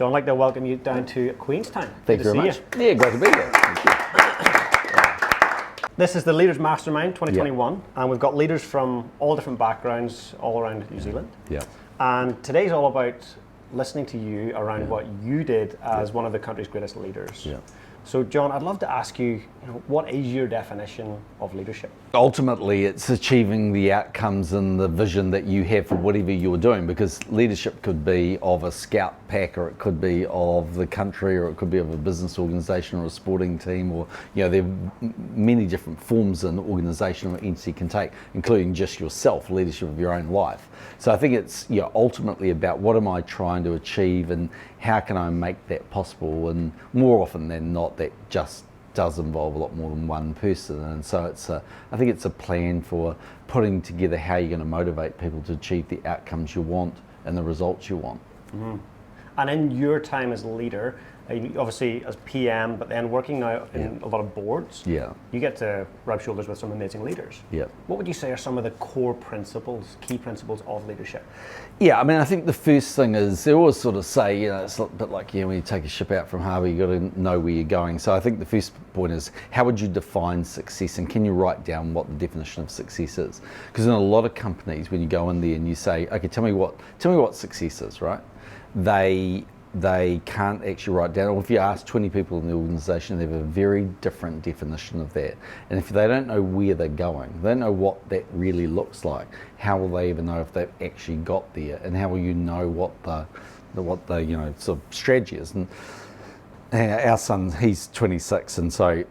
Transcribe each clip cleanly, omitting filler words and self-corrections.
John, I'd like to welcome you down to Queenstown. Thank you very much. Yeah, great to be here. Thank you. This is the Leaders Mastermind 2021, and we've got leaders from all different backgrounds all around New Zealand. Yeah. And today's all about listening to you around what you did as one of the country's greatest leaders. Yeah. So, John, I'd love to ask you, what is your definition of leadership? Ultimately, it's achieving the outcomes and the vision that you have for whatever you're doing, because leadership could be of a scout pack, or it could be of the country, or it could be of a business organisation or a sporting team, or there are many different forms an organisation or entity can take, including just yourself, leadership of your own life. So I think it's ultimately about what am I trying to achieve and how can I make that possible, and more often than not that just does involve a lot more than one person. And so I think it's a plan for putting together how you're going to motivate people to achieve the outcomes you want and the results you want. Mm-hmm. And in your time as a leader, obviously as PM, but then working now in a lot of boards, you get to rub shoulders with some amazing leaders. Yeah. What would you say are some of the core principles, key principles of leadership? Yeah, I mean, I think the first thing is, they always sort of say, it's a bit like when you take a ship out from harbour, you've got to know where you're going. So I think the first point is, how would you define success, and can you write down what the definition of success is? Because in a lot of companies, when you go in there and you say, okay, tell me what success is, right? They can't actually write down, or if you ask 20 people in the organisation, they have a very different definition of that. And if they don't know where they're going, they don't know what that really looks like, how will they even know if they've actually got there, and how will you know what the sort of strategy is? And our son, he's 26, and so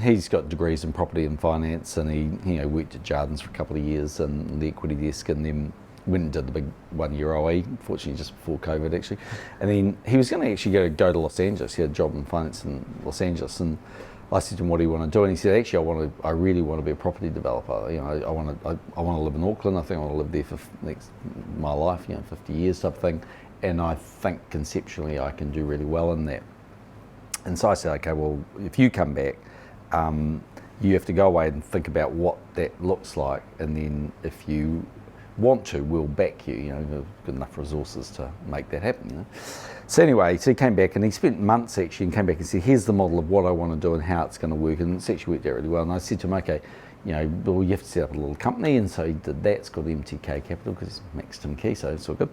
he's got degrees in property and finance, and he worked at Jardins for a couple of years in the equity desk, and then went and did the big 1 year OE, fortunately just before COVID actually. And then he was going to actually go to Los Angeles. He had a job in finance in Los Angeles, and I said to him, what do you want to do? And he said, actually, I really want to be a property developer. I want to live in Auckland. I think I want to live there for my life, 50 years type of thing. And I think conceptually I can do really well in that. And so I said, okay, well, if you come back, you have to go away and think about what that looks like, and then if you want to, we'll back you, we've got enough resources to make that happen, So anyway, so he came back, and he spent months actually, and came back and said, here's the model of what I want to do and how it's going to work, and it's actually worked out really well. And I said to him, okay, well, you have to set up a little company, and so he did that. It's called MTK Capital, because he's maxed key, so it's all good.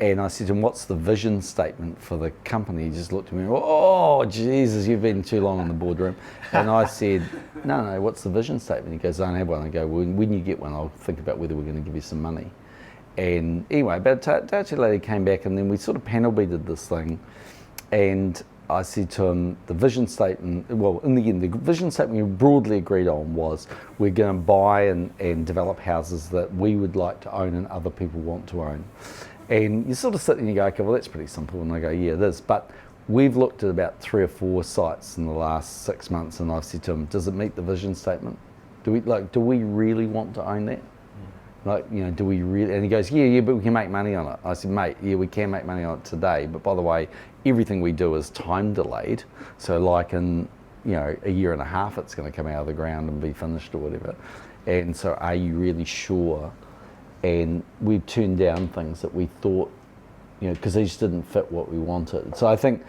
And I said to him, what's the vision statement for the company? He just looked at me and went, oh, Jesus, you've been too long in the boardroom. And I said, no, what's the vision statement? He goes, I don't have one. I go, well, when you get one, I'll think about whether we're going to give you some money. And anyway, about a day or two later, he came back, and then we sort of panel beated this thing. And I said to him, the vision statement, well, in the end, the vision statement we broadly agreed on was, we're going to buy and develop houses that we would like to own and other people want to own. And you sort of sit there and you go, okay, well, that's pretty simple. And I go, yeah, it is. But we've looked at about 3 or 4 sites in the last 6 months, and I've said to him, does it meet the vision statement? Do we really want to own that? Do we really? And he goes, yeah, but we can make money on it. I said, mate, yeah, we can make money on it today, but by the way, everything we do is time delayed. So like in, a year and a half, it's going to come out of the ground and be finished or whatever. And so are you really sure? And we turned down things that we thought, because they just didn't fit what we wanted. So I think,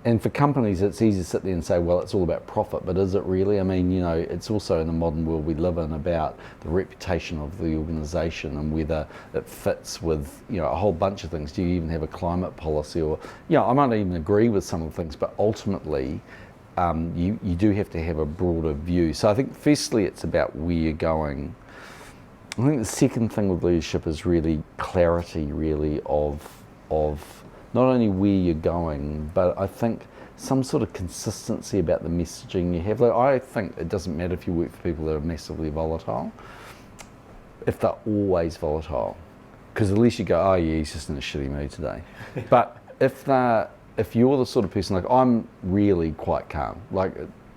and for companies, it's easy to sit there and say, well, it's all about profit, but is it really? I mean, it's also in the modern world we live in about the reputation of the organisation and whether it fits with, a whole bunch of things. Do you even have a climate policy? Or, I might not even agree with some of the things, but ultimately, you do have to have a broader view. So I think firstly, it's about where you're going. I think the second thing with leadership is really clarity, really, of not only where you're going, but I think some sort of consistency about the messaging you have. I think it doesn't matter if you work for people that are massively volatile, if they're always volatile, because at least you go, oh yeah, he's just in a shitty mood today. But if you're the sort of person, like I'm really quite calm,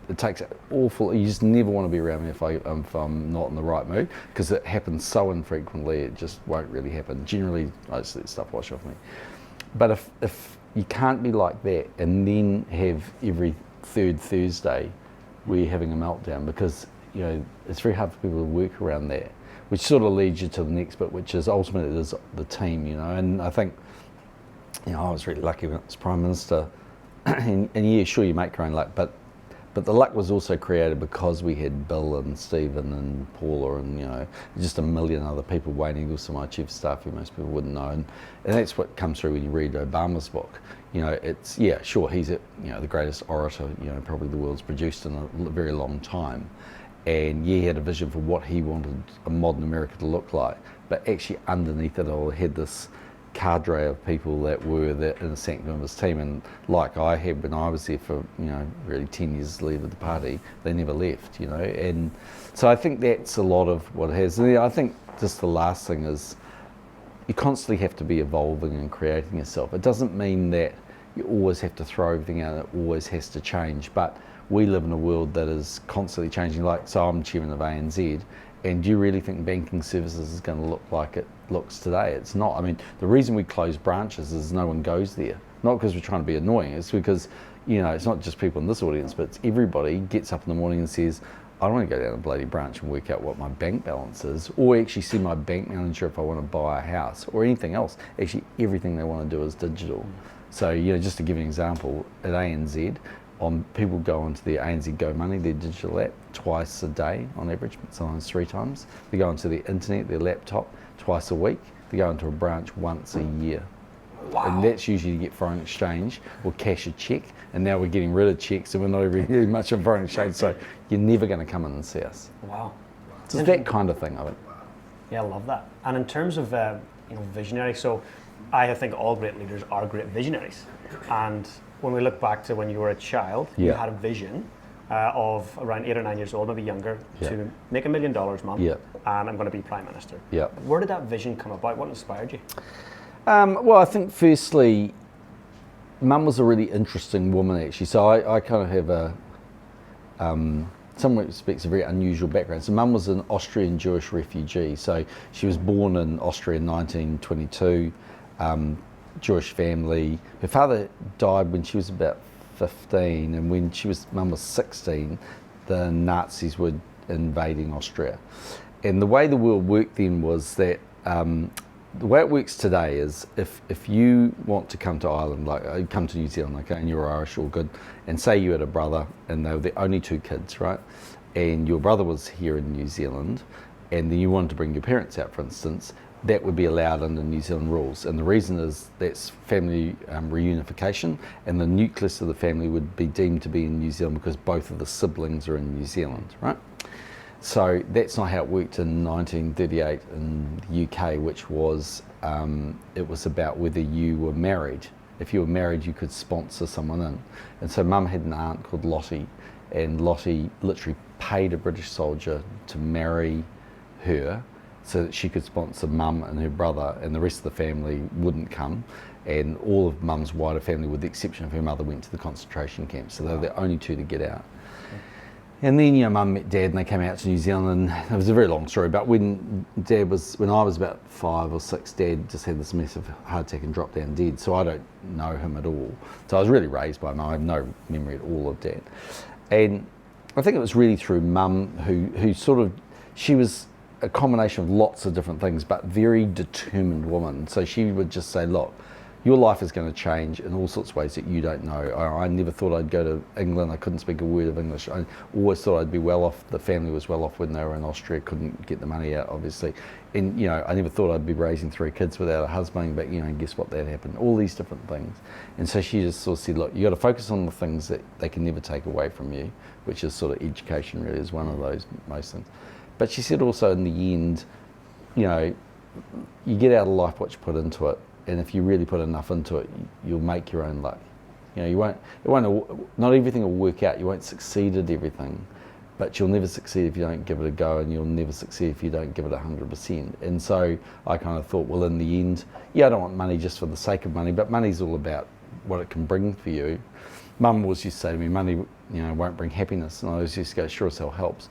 it takes awful, you just never want to be around me if I'm not in the right mood, because it happens so infrequently, it just won't really happen. Generally, I just let stuff wash off me. But if you can't be like that and then have every third Thursday where you're having a meltdown, because it's very hard for people to work around that, which sort of leads you to the next bit, which is ultimately it is the team, and I think I was really lucky when I was Prime Minister. and yeah, sure, you make your own luck, but the luck was also created because we had Bill and Stephen and Paula and just a million other people. Wayne Ingles, my chief of staff, who most people wouldn't know, and that's what comes through when you read Obama's book. It's sure, he's the greatest orator probably the world's produced in a very long time, and he had a vision for what he wanted a modern America to look like, but actually underneath it all had this cadre of people that were the inner sanctum of his team, and like I had when I was there for really 10 years to leave the party, they never left, and so I think that's a lot of what it has. And I think just the last thing is you constantly have to be evolving and creating yourself. It doesn't mean that you always have to throw everything out, it always has to change, but we live in a world that is constantly changing. Like, so I'm chairman of ANZ, and do you really think banking services is going to look like it looks today? It's not. I mean, the reason we close branches is no one goes there. Not because we're trying to be annoying, it's because, it's not just people in this audience, but it's everybody gets up in the morning and says, I don't want to go down a bloody branch and work out what my bank balance is, or actually see my bank manager if I want to buy a house, or anything else. Actually, everything they want to do is digital. So, just to give you an example, at ANZ, people go onto their ANZ Go Money, their digital app, twice a day on average, sometimes 3 times. They go onto their internet, their laptop, twice a week. They go into a branch once a year. Wow. And that's usually to get foreign exchange or cash a cheque. And now we're getting rid of cheques and we're not really doing much of foreign exchange, so you're never going to come in and see us. Wow. So it's that kind of thing, I think. Yeah, I love that. And in terms of visionary, so I think all great leaders are great visionaries. And when we look back to when you were a child, you had a vision of around 8 or 9 years old, maybe younger, to make $1 million a month, and I'm going to be Prime Minister. Where did that vision come about? What inspired you? Well, I think firstly, Mum was a really interesting woman, actually. So I kind of have in some respects, a very unusual background. So Mum was an Austrian Jewish refugee. So she was born in Austria in 1922. Jewish family. Her father died when she was about 15, and when Mum was 16, the Nazis were invading Austria. And the way the world worked then was that the way it works today is if you want to come to Ireland, like come to New Zealand, okay, and you're Irish or good, and say you had a brother and they were the only 2 kids, right? And your brother was here in New Zealand, and then you wanted to bring your parents out, for instance, that would be allowed under New Zealand rules. And the reason is that's family reunification, and the nucleus of the family would be deemed to be in New Zealand because both of the siblings are in New Zealand, right? So that's not how it worked in 1938 in the UK, which was, it was about whether you were married. If you were married, you could sponsor someone in. And so Mum had an aunt called Lottie, and Lottie literally paid a British soldier to marry her so that she could sponsor Mum and her brother, and the rest of the family wouldn't come. And all of Mum's wider family, with the exception of her mother, went to the concentration camps. So they were the only 2 to get out. And then, Mum met Dad and they came out to New Zealand, and it was a very long story, but when I was about 5 or 6, Dad just had this massive heart attack and dropped down dead, so I don't know him at all. So I was really raised by Mum, I have no memory at all of Dad. And I think it was really through Mum who sort of, she was a combination of lots of different things, but very determined woman. So she would just say, look, your life is going to change in all sorts of ways that you don't know. I never thought I'd go to England. I couldn't speak a word of English. I always thought I'd be well off. The family was well off when they were in Austria, couldn't get the money out, obviously. And, I never thought I'd be raising 3 kids without a husband, but, guess what, that happened. All these different things. And so she just sort of said, look, you got to focus on the things that they can never take away from you, which is sort of education really is one of those most things. But she said also in the end, you get out of life what you put into it. And if you really put enough into it, you'll make your own luck. Not everything will work out. You won't succeed at everything, but you'll never succeed if you don't give it a go, and you'll never succeed if you don't give it 100%. And so I kind of thought, well, in the end, I don't want money just for the sake of money, but money's all about what it can bring for you. Mum always used to say to me, money, won't bring happiness, and I always used to go, sure as hell helps.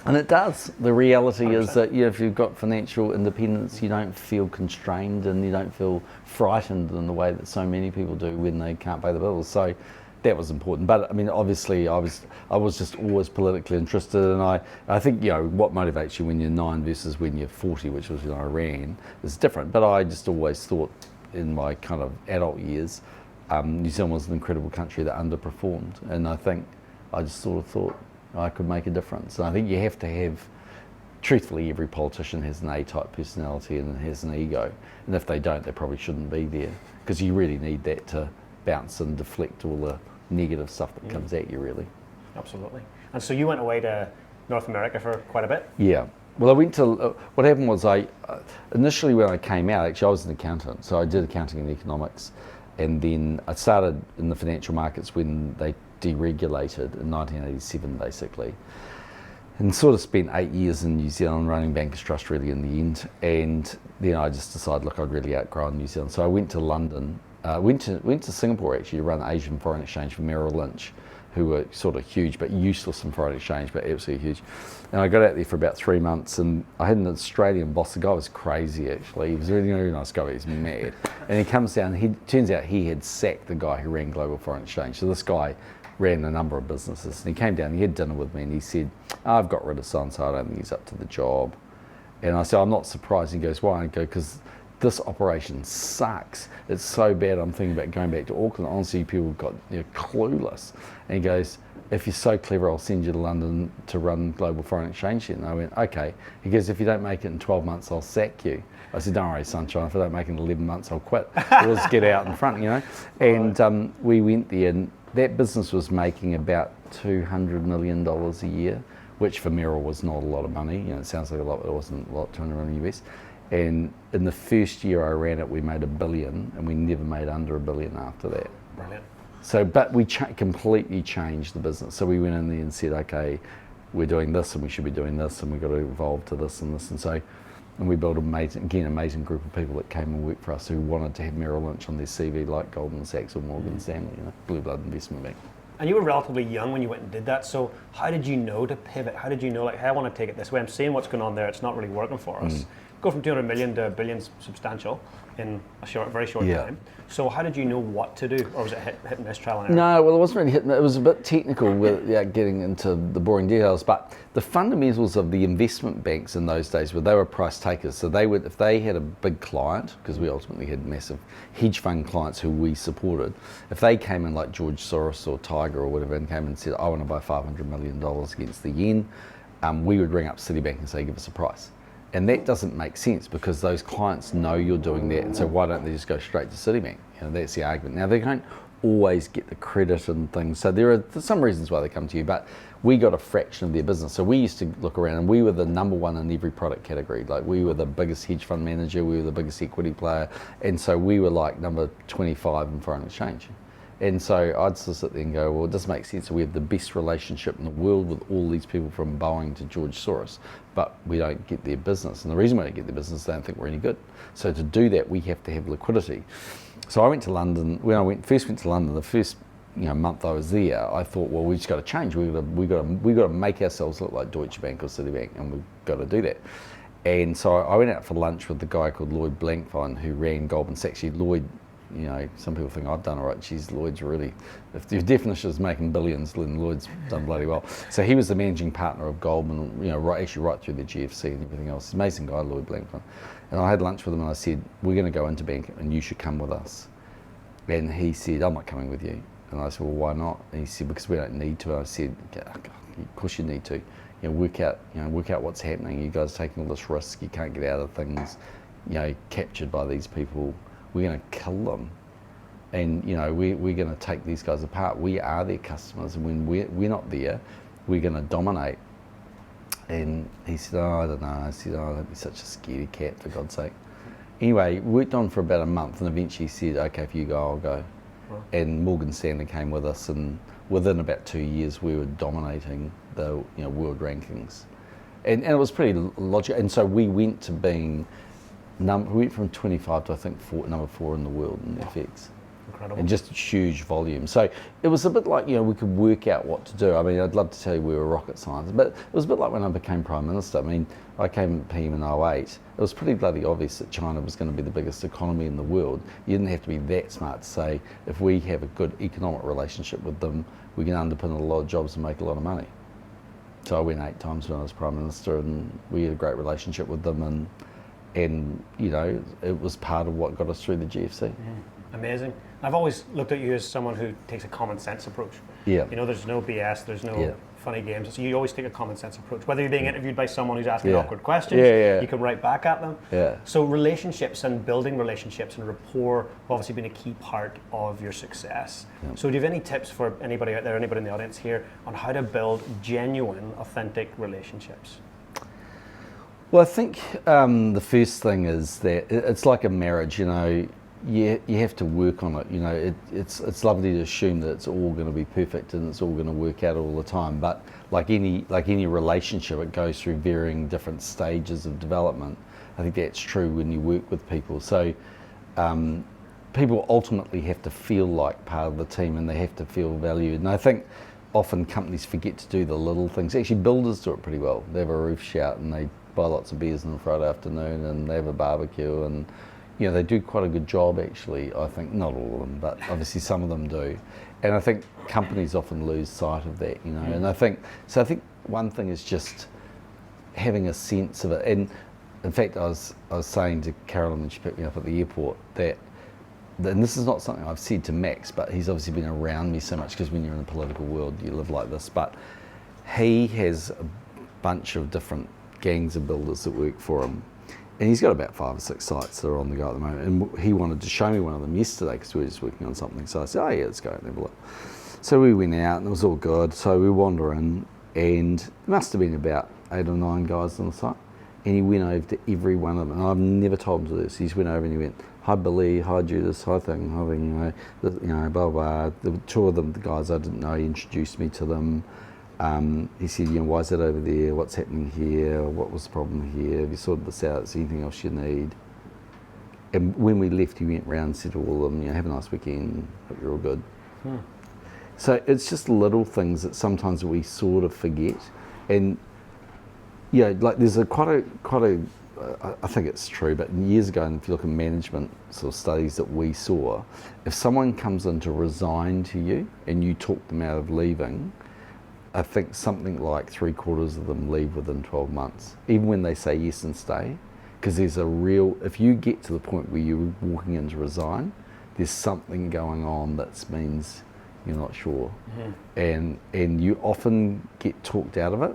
And it does. The reality 100%. Is that if you've got financial independence, you don't feel constrained and you don't feel frightened in the way that so many people do when they can't pay the bills. So that was important. But I mean, obviously, I was just always politically interested, and I think what motivates you when you're 9 versus when you're 40, which was when I ran, is different. But I just always thought in my kind of adult years, New Zealand was an incredible country that underperformed, and I think I just sort of thought I could make a difference. And I think you have to have, truthfully, every politician has an A-type personality and has an ego, and if they don't, they probably shouldn't be there, because you really need that to bounce and deflect all the negative stuff that comes at you, really. Absolutely. And so you went away to North America for quite a bit? Yeah. Well, I went to, what happened was initially when I came out, actually I was an accountant, so I did accounting and economics, and then I started in the financial markets when they deregulated in 1987 basically, and sort of spent 8 years in New Zealand running Bankers Trust really in the end, and then I just decided, look, I'd really outgrown New Zealand, so I went to London, went to Singapore actually to run Asian foreign exchange for Merrill Lynch, who were sort of huge but useless in foreign exchange, but absolutely huge. And I got out there for about 3 months, and I had an Australian boss. The guy was crazy actually. He was a really, really nice guy, but he's mad. And he comes down, turns out he had sacked the guy who ran global foreign exchange. So this guy ran a number of businesses, and he came down, he had dinner with me, and he said, I've got rid of so-and-so, I don't think he's up to the job. And I said, I'm not surprised. And he goes, why? And I go, because this operation sucks. It's so bad, I'm thinking about going back to Auckland. Honestly, people got clueless. And he goes, if you're so clever, I'll send you to London to run global foreign exchange. And I went, okay. He goes, if you don't make it in 12 months, I'll sack you. I said, don't worry, sunshine, if I don't make it in 11 months, I'll quit. We'll just get out in front, you know. And we went there, and that business was making about $200 million a year, which for Merrill was not a lot of money. You know, it sounds like a lot, but it wasn't a lot, 200 million US. And in the first year I ran it, we made $1 billion, and we never made under $1 billion after that. Brilliant. So, but we completely changed the business. So we went in there and said, okay, we're doing this, and we should be doing this, and we've got to evolve to this and this. And so, and we built an amazing group of people that came and worked for us who wanted to have Merrill Lynch on their CV, like Goldman Sachs or Morgan Stanley, you know, blue blood investment bank. And you were relatively young when you went and did that, so how did you know to pivot? How did you know, like, hey, I want to take it this way, I'm seeing what's going on there, it's not really working for us. Go from 200 million to billions substantial in a very short time. So how did you know what to do? Or was it hit and miss, trial and error? No, well, it wasn't really hit. It was a bit technical with getting into the boring details, but the fundamentals of the investment banks in those days were they were price takers. So they would, if they had a big client, because we ultimately had massive hedge fund clients who we supported, if they came in like George Soros or Tiger or whatever and came and said, I want to buy $500 million against the yen, we would ring up Citibank and say, give us a price. And that doesn't make sense because those clients know you're doing that, and so why don't they just go straight to Citibank? You know, that's the argument. Now, they don't always get the credit and things, so there are some reasons why they come to you, but we got a fraction of their business. So we used to look around, and we were the number one in every product category. Like, we were the biggest hedge fund manager, we were the biggest equity player, and so we were like number 25 in foreign exchange. And so I'd sort of sit there and go, well, it doesn't make sense. We have the best relationship in the world with all these people from Boeing to George Soros, but we don't get their business. And the reason we don't get their business is they don't think we're any good. So to do that, we have to have liquidity. So I went to London. When I first went to London, the first month I was there, I thought, well, we just got to change. We got to make ourselves look like Deutsche Bank or Citibank, and we've got to do that. And so I went out for lunch with the guy called Lloyd Blankfein, who ran Goldman Sachs. Lloyd, you know, some people think I've done all right. Geez, Lloyd's really, if the definition is making billions, then Lloyd's done bloody well. So he was the managing partner of Goldman, you know, right through the GFC and everything else. Amazing guy, Lloyd Blankfein. And I had lunch with him and I said, we're going to go into bank and you should come with us. And he said, I'm not coming with you. And I said, well, why not? And he said, because we don't need to. And I said, of course you need to. You know, work out what's happening. You guys are taking all this risk. You can't get out of things. You know, captured by these people. We're going to kill them, and you know we're going to take these guys apart. We are their customers, and when we're not there, we're going to dominate. And he said, oh, I don't know. I said, oh, don't be such a scaredy cat, for God's sake. Anyway, worked on for about a month, and eventually said, okay, if you go, I'll go. Wow. And Morgan Stanley came with us, and within about 2 years, we were dominating the world rankings, and it was pretty logical. And so we went to being we went from 25 to I think number 4 in the world in FX. Incredible. And just huge volume. So it was a bit like, we could work out what to do. I mean, I'd love to tell you we were rocket science, but it was a bit like when I became Prime Minister. I mean, I came PM in 08. It was pretty bloody obvious that China was going to be the biggest economy in the world. You didn't have to be that smart to say, if we have a good economic relationship with them, we can underpin a lot of jobs and make a lot of money. So I went 8 times when I was Prime Minister, and we had a great relationship with them, and and it was part of what got us through the GFC. Amazing. I've always looked at you as someone who takes a common sense approach. Yeah. There's no BS, there's no funny games. So you always take a common sense approach. Whether you're being interviewed by someone who's asking awkward questions, you can write back at them. Yeah. So relationships and building relationships and rapport have obviously been a key part of your success. Yeah. So do you have any tips for anybody out there, anybody in the audience here, on how to build genuine, authentic relationships? Well, I think the first thing is that it's like a marriage, you have to work on it. It's lovely to assume that it's all going to be perfect and it's all going to work out all the time. But like any relationship, it goes through varying different stages of development. I think that's true when you work with people. So people ultimately have to feel like part of the team and they have to feel valued. And I think often companies forget to do the little things. Actually, builders do it pretty well. They have a roof shout and they buy lots of beers on a Friday afternoon and they have a barbecue and they do quite a good job actually. I think not all of them, but obviously some of them do. And I think companies often lose sight of that, And I think one thing is just having a sense of it. And in fact, I was saying to Carolyn when she picked me up at the airport that, and this is not something I've said to Max, but he's obviously been around me so much because when you're in the political world, you live like this. But he has a bunch of different gangs of builders that work for him. And he's got about 5 or 6 sites that are on the go at the moment. And he wanted to show me one of them yesterday because we were just working on something. So I said, let's go and have a look. So we went out and it was all good. So we wander in and there must have been about 8 or 9 guys on the site. And he went over to every one of them. And I've never told him to do this. He just went over and he went, hi Billy, hi Judas, hi thing, blah, blah. There were 2 of them, the guys I didn't know, he introduced me to them. He said, why is that over there? What's happening here? What was the problem here? Have you sorted this out? Is there anything else you need? And when we left, he went round and said to all of them, have a nice weekend. Hope you're all good. So it's just little things that sometimes we sort of forget. And like there's quite a I think it's true, but years ago, and if you look at management sort of studies that we saw, if someone comes in to resign to you and you talk them out of leaving, I think something like 3/4 of them leave within 12 months, even when they say yes and stay, because there's if you get to the point where you're walking in to resign, there's something going on that means you're not sure. And you often get talked out of it,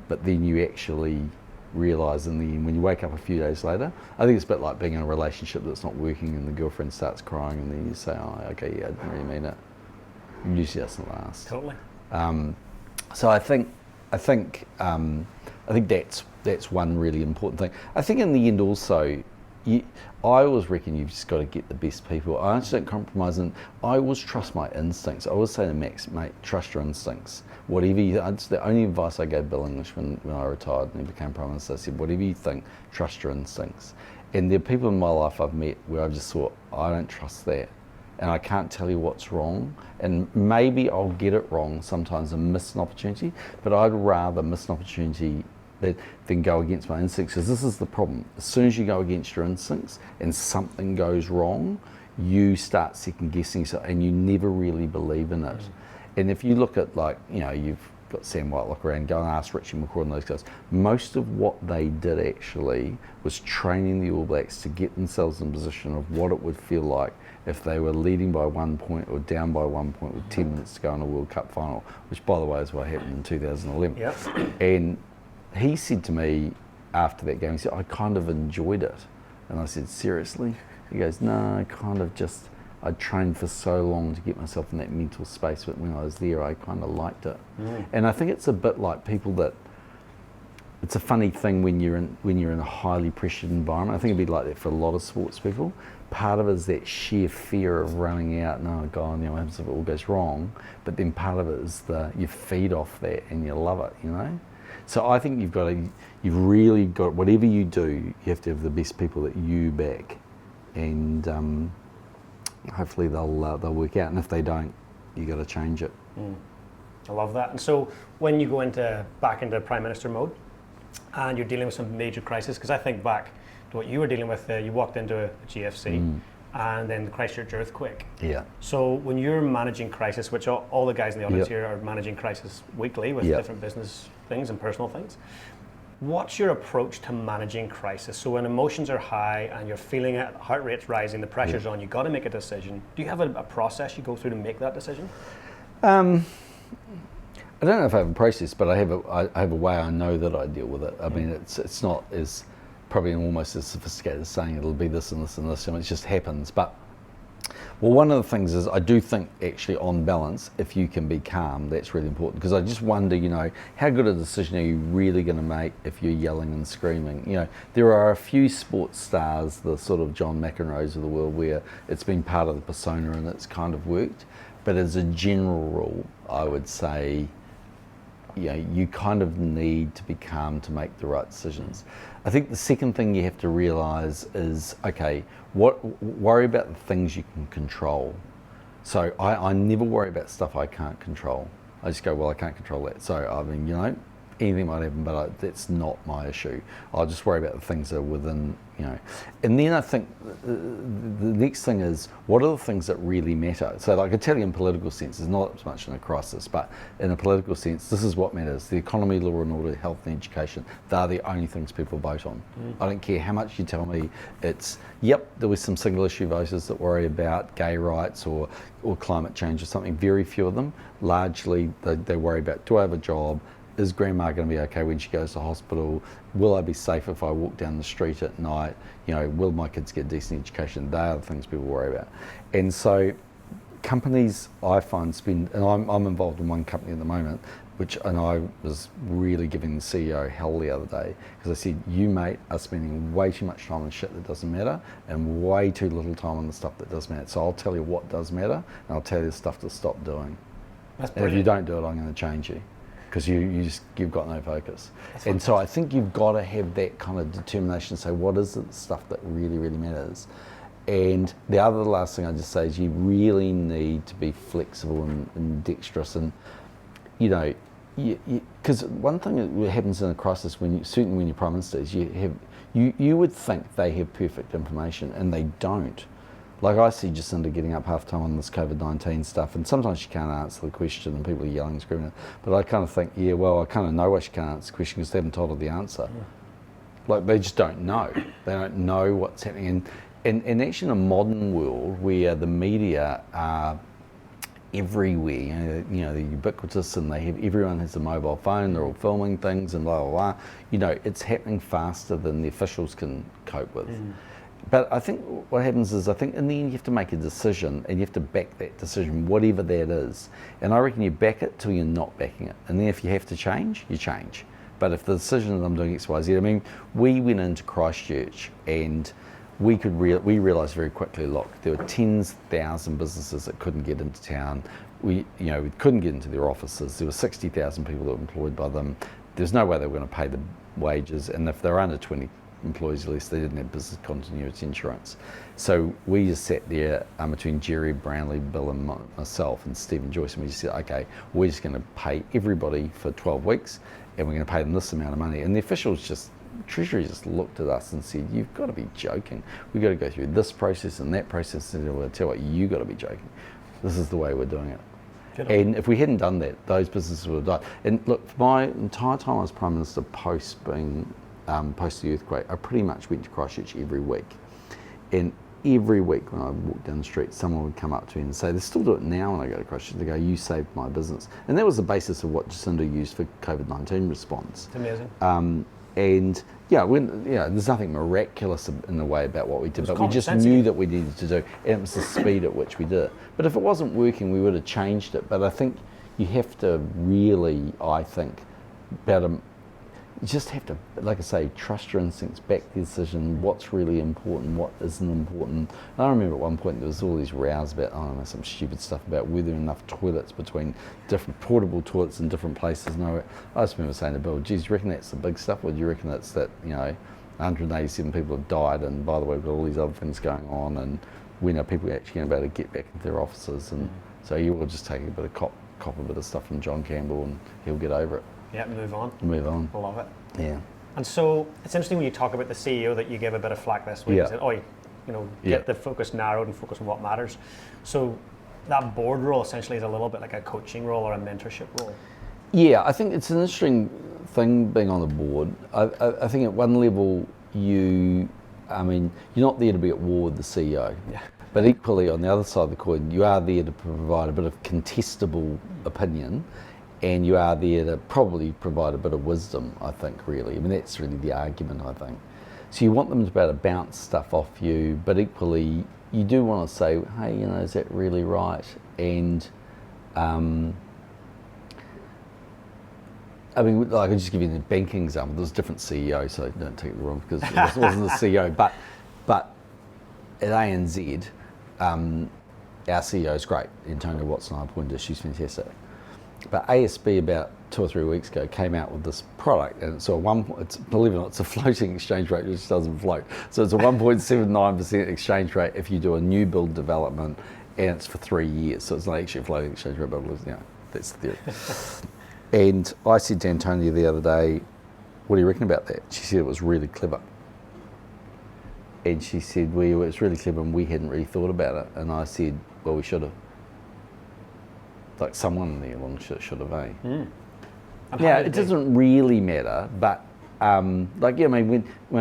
but then you actually realise in the end, when you wake up a few days later, I think it's a bit like being in a relationship that's not working and the girlfriend starts crying and then you say, okay, I didn't really mean it. It usually doesn't last. Totally. So I think that's one really important thing. I think in the end also, I always reckon you've just got to get the best people. I just don't compromise, and I always trust my instincts. I always say to Max, mate, trust your instincts. Whatever it's the only advice I gave Bill English when I retired and he became Prime Minister. I said, whatever you think, trust your instincts. And there are people in my life I've met where I've just thought, I don't trust that. And I can't tell you what's wrong, and maybe I'll get it wrong sometimes and miss an opportunity, but I'd rather miss an opportunity than go against my instincts, because this is the problem. As soon as you go against your instincts and something goes wrong, you start second guessing yourself and you never really believe in it. And if you look at you've got Sam Whitelock around, go and ask Richie McCord and those guys, most of what they did actually was training the All Blacks to get themselves in a position of what it would feel like if they were leading by 1 point or down by 1 point with 10 minutes to go in a World Cup final, which by the way is what happened in 2011. Yep. And he said to me after that game, he said, I kind of enjoyed it. And I said, seriously? He goes, no, I trained for so long to get myself in that mental space, but when I was there, I kind of liked it. And I think it's a bit like people that, it's a funny thing when you're in a highly pressured environment. I think it'd be like that for a lot of sports people. Part of it is that sheer fear of running out and, oh God, what happens if it all goes wrong? But then part of it is you feed off that and you love it, So I think you've really got, whatever you do, you have to have the best people that you back. And hopefully they'll work out. And if they don't, you got to change it. I love that. And so when you go back into Prime Minister mode and you're dealing with some major crisis, because I think back to what you were dealing with, you walked into a GFC and then the Christchurch earthquake. Yeah. So when you're managing crisis, which all the guys in the audience here are managing crisis weekly with different business things and personal things, What's your approach to managing crisis? So when emotions are high and you're feeling it, heart rate's rising, the pressure's on, you've got to make a decision. Do you have a process you go through to make that decision? I don't know if I have a process, but I have a way I know that I deal with it. I mean, it's not as probably almost as sophisticated as saying it'll be this and this and this. I mean, it just happens. But well, one of the things is I do think actually on balance, if you can be calm, that's really important, because I just wonder, how good a decision are you really going to make if you're yelling and screaming? There are a few sports stars, the sort of John McEnroes of the world, where it's been part of the persona and it's kind of worked. But as a general rule, I would say, you kind of need to be calm to make the right decisions. I think the second thing you have to realise is, okay, worry about the things you can control. So I never worry about stuff I can't control. I just go, well, I can't control that. So I mean, anything might happen, but that's not my issue. I'll just worry about the things that are within, And then I think the next thing is, what are the things that really matter? So like I tell you, in political sense, it's not as much in a crisis, but in a political sense, this is what matters. The economy, law and order, health and education, they're the only things people vote on. I don't care how much you tell me it's, yep, there was some single issue voters that worry about gay rights or climate change or something. Very few of them. Largely, they worry about, do I have a job? Is grandma going to be okay when she goes to hospital? Will I be safe if I walk down the street at night? Will my kids get a decent education? They are the things people worry about. And so companies, I find, spend, and I'm involved in one company at the moment, and I was really giving the CEO hell the other day, because I said, you mate are spending way too much time on shit that doesn't matter and way too little time on the stuff that does matter. So I'll tell you what does matter, and I'll tell you the stuff to stop doing. And if you don't do it, I'm going to change you. Because you've got no focus. And so I think you've got to have that kind of determination to say, what is the stuff that really, really matters? And the last thing I just say is you really need to be flexible and dexterous. And, because one thing that happens in a crisis, certainly when you're Prime Minister, is you would think they have perfect information, and they don't. Like I see Jacinda getting up half time on this COVID-19 stuff, and sometimes she can't answer the question and people are yelling and screaming. But I kind of think, I kind of know why she can't answer the question, because they haven't told her the answer. Like, they just don't know. They don't know what's happening. And actually in a modern world where the media are everywhere, they're ubiquitous, and everyone has a mobile phone, they're all filming things and blah, blah, blah. It's happening faster than the officials can cope with. But I think what happens is, in the end you have to make a decision, and you have to back that decision, whatever that is. And I reckon you back it till you're not backing it. And then if you have to change, you change. But if the decision that I'm doing X, Y, Z, we went into Christchurch, and we realised very quickly, look, there were 10,000 businesses that couldn't get into town. We couldn't get into their offices. There were 60,000 people that were employed by them. There's no way they were going to pay the wages, and if they're under 20 employees, at least they didn't have business continuity insurance. So we just sat there between Jerry, Brownlee, Bill and myself and Stephen Joyce, and we just said, okay, we're just going to pay everybody for 12 weeks and we're going to pay them this amount of money. And the officials Treasury just looked at us and said, you've got to be joking. We've got to go through this process and that process, and we'll tell you what, you've got to be joking. This is the way we're doing it. And if we hadn't done that, those businesses would have died. And look, for my entire time I was Prime Minister post the earthquake, I pretty much went to Christchurch every week. And every week when I walked down the street, someone would come up to me and say, they still do it now when I go to Christchurch, they go, you saved my business. And that was the basis of what Jacinda used for COVID-19 response. It's amazing. And there's nothing miraculous in the way about what we did, but we just knew that we needed to do, and it was the speed at which we did it. But if it wasn't working, we would have changed it. But I think you have to really, you just have to, like I say, trust your instincts, back the decision, what's really important, what isn't important. And I remember at one point there was all these rows about, some stupid stuff about whether enough toilets between different portable toilets in different places. And I just remember saying to Bill, geez, do you reckon that's the big stuff, or do you reckon that's that, 187 people have died, and by the way, we've got all these other things going on, and we know people are actually going to be able to get back into their offices. And so you will just take a bit of cop a bit of stuff from John Campbell, and he'll get over it. Yeah, move on. I love it. Yeah. And so it's interesting when you talk about the CEO that you gave a bit of flack this week. You said, get the focus narrowed and focus on what matters. So that board role essentially is a little bit like a coaching role or a mentorship role. Yeah, I think it's an interesting thing being on the board. I think at one level you're not there to be at war with the CEO. Yeah. But equally, on the other side of the coin, you are there to provide a bit of contestable opinion, and you are there to probably provide a bit of wisdom, I think, really. I mean, that's really the argument, I think. So you want them to be able to bounce stuff off you, but equally, you do want to say, hey, is that really right? And, I'll just give you an banking example. There's different CEOs, so don't take it wrong, because it wasn't the CEO, but at ANZ, our CEO is great, Antonia Watson, I appointed her, she's fantastic. But ASB about 2 or 3 weeks ago came out with this product, and believe it or not, it's a floating exchange rate, which doesn't float. So it's a 1.79% exchange rate if you do a new build development, and it's for 3 years. So it's not actually a floating exchange rate, but that's the theory. And I said to Antonia the other day, what do you reckon about that? She said it was really clever. And she said, well, it was really clever and we hadn't really thought about it. And I said, well, we should have. Like someone there should have, eh? Mm. Yeah, it doesn't really matter, but when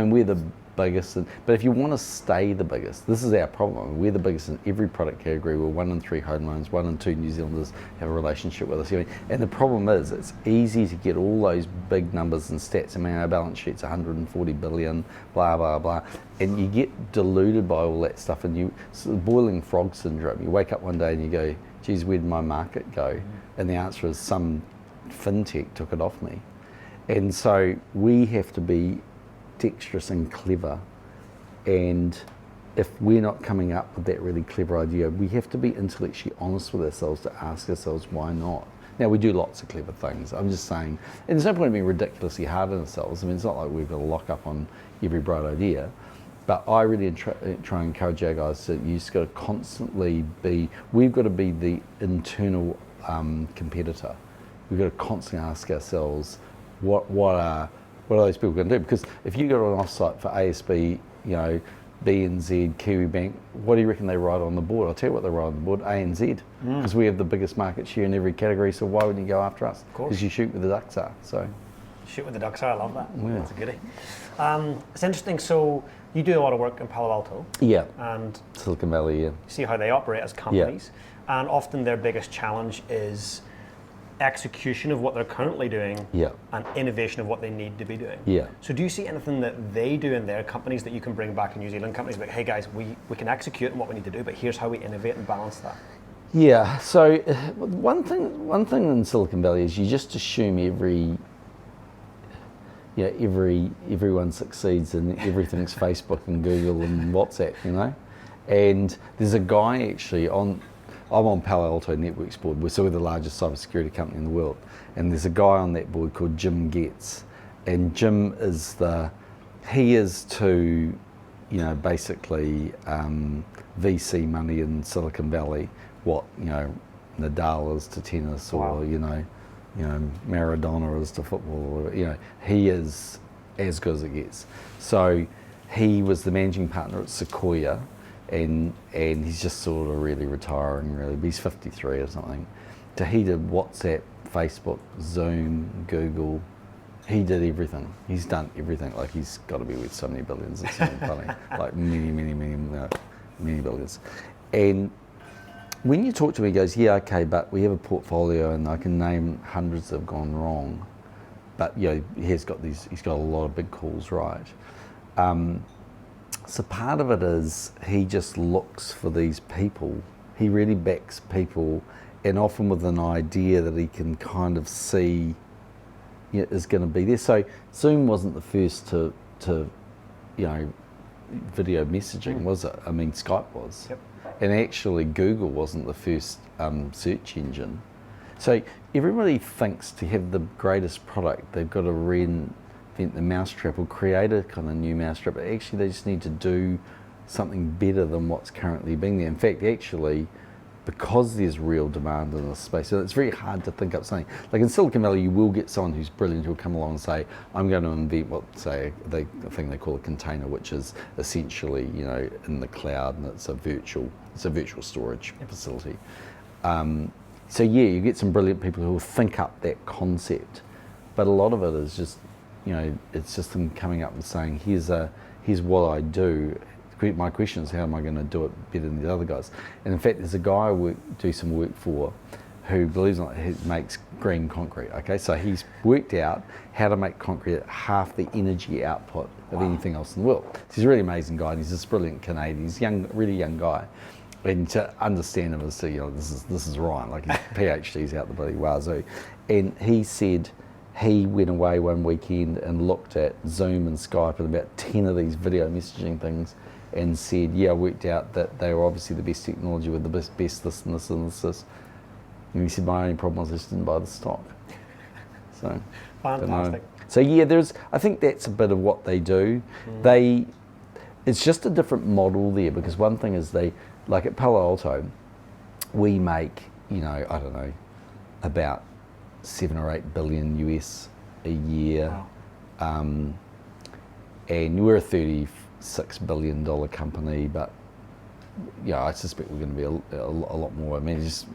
we're the biggest, but if you want to stay the biggest, this is our problem. We're the biggest in every product category. We're 1 in 3 home loans, 1 in 2 New Zealanders have a relationship with us. And the problem is, it's easy to get all those big numbers and stats. Our balance sheet's 140 billion, blah, blah, blah. And you get deluded by all that stuff, and it's the boiling frog syndrome. You wake up one day and you go, geez, where'd my market go? And the answer is some fintech took it off me. And so we have to be dexterous and clever, and if we're not coming up with that really clever idea, we have to be intellectually honest with ourselves to ask ourselves why not. Now, we do lots of clever things. I'm just saying, and there's no point in being ridiculously hard on ourselves. It's not like we've got to lock up on every bright idea, but I really try and encourage our guys that you just got to constantly we've got to be the internal competitor. We've got to constantly ask ourselves, what are those people going to do? Because if you go to an offsite for ASB, BNZ, Kiwi Bank, what do you reckon they write on the board? I'll tell you what they write on the board, ANZ, because we have the biggest market share in every category, so why wouldn't you go after us? Because you shoot where the ducks are. So. Shoot with the ducks are, I love that. Yeah. That's a goodie. It's interesting, so you do a lot of work in Palo Alto. Yeah. And Silicon Valley, yeah. See how they operate as companies. Yeah. And often their biggest challenge is execution of what they're currently doing, and innovation of what they need to be doing. Yeah. So do you see anything that they do in their companies that you can bring back in New Zealand companies, like, hey guys, we can execute on what we need to do, but here's how we innovate and balance that? Yeah, so one thing in Silicon Valley is you just assume everyone succeeds and everything's Facebook and Google and WhatsApp, and there's a guy actually I'm on Palo Alto Networks board. We're the largest cybersecurity company in the world. And there's a guy on that board called Jim Getz. And Jim is to, basically VC money in Silicon Valley, what, Nadal is to tennis, or, Maradona is to football, or, he is as good as it gets. So he was the managing partner at Sequoia, and he's just sort of really retiring, really. He's 53 or something. So he did WhatsApp, Facebook, Zoom, Google. He did everything. He's done everything. Like, he's got to be worth so many billions. It's not funny. Like many billions. And when you talk to him, he goes, yeah, okay, but we have a portfolio, and I can name hundreds that have gone wrong. But he's got a lot of big calls, right? So part of it is he just looks for these people. He really backs people, and often with an idea that he can kind of see is going to be there. So Zoom wasn't the first to video messaging, was it? I mean, Skype was. Yep. And actually Google wasn't the first search engine. So everybody thinks to have the greatest product, they've got to reinvent the mousetrap or create a kind of new mousetrap, but actually they just need to do something better than what's currently being there. In fact, actually, because there's real demand in this space, so it's very hard to think up something. Like in Silicon Valley, you will get someone who's brilliant who'll come along and say, I'm going to invent a thing they call a container, which is essentially, in the cloud, and it's a virtual storage facility. So yeah, you get some brilliant people who will think up that concept, but a lot of it is just, it's just them coming up and saying, here's what I do. My question is, how am I going to do it better than the other guys? And in fact, there's a guy I do some work for who, believes it or not, he makes green concrete. Okay, so he's worked out how to make concrete at half the energy output of anything else in the world. So he's a really amazing guy, and he's this brilliant Canadian. He's young, really young guy. And to understand him is to, this is Ryan, like his PhD's out the bloody wazoo. And he said he went away one weekend and looked at Zoom and Skype and about 10 of these video messaging things, and said, yeah, I worked out that they were obviously the best technology with the best this and this and this. And he said, my only problem was I just didn't buy the stock. So, fantastic. So yeah, I think that's a bit of what they do. It's just a different model there, because one thing is like at Palo Alto, we make, I don't know, about 7 or 8 billion US a year. Wow. And we're a $36 billion company, but I suspect we're going to be a lot more. I mean, just,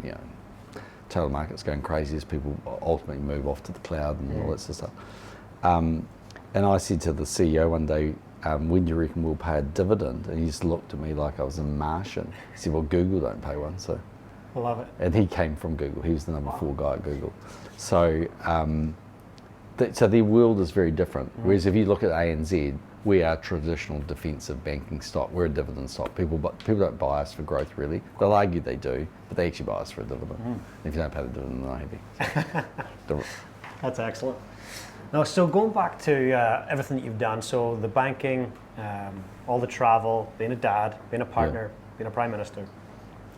total market's going crazy as people ultimately move off to the cloud and all that sort of stuff. And I said to the CEO one day, when do you reckon we'll pay a dividend? And he just looked at me like I was a Martian. He said, well, Google don't pay one, so. I love it. And he came from Google. He was the number 4 guy at Google. So, so their world is very different. Whereas if you look at ANZ, we are traditional defensive banking stock. We're a dividend stock. People don't buy us for growth, really. They'll argue they do, but they actually buy us for a dividend. And if you don't pay the dividend, they're not happy. That's excellent. Now, so going back to everything that you've done, so the banking, all the travel, being a dad, being a partner, being a prime minister,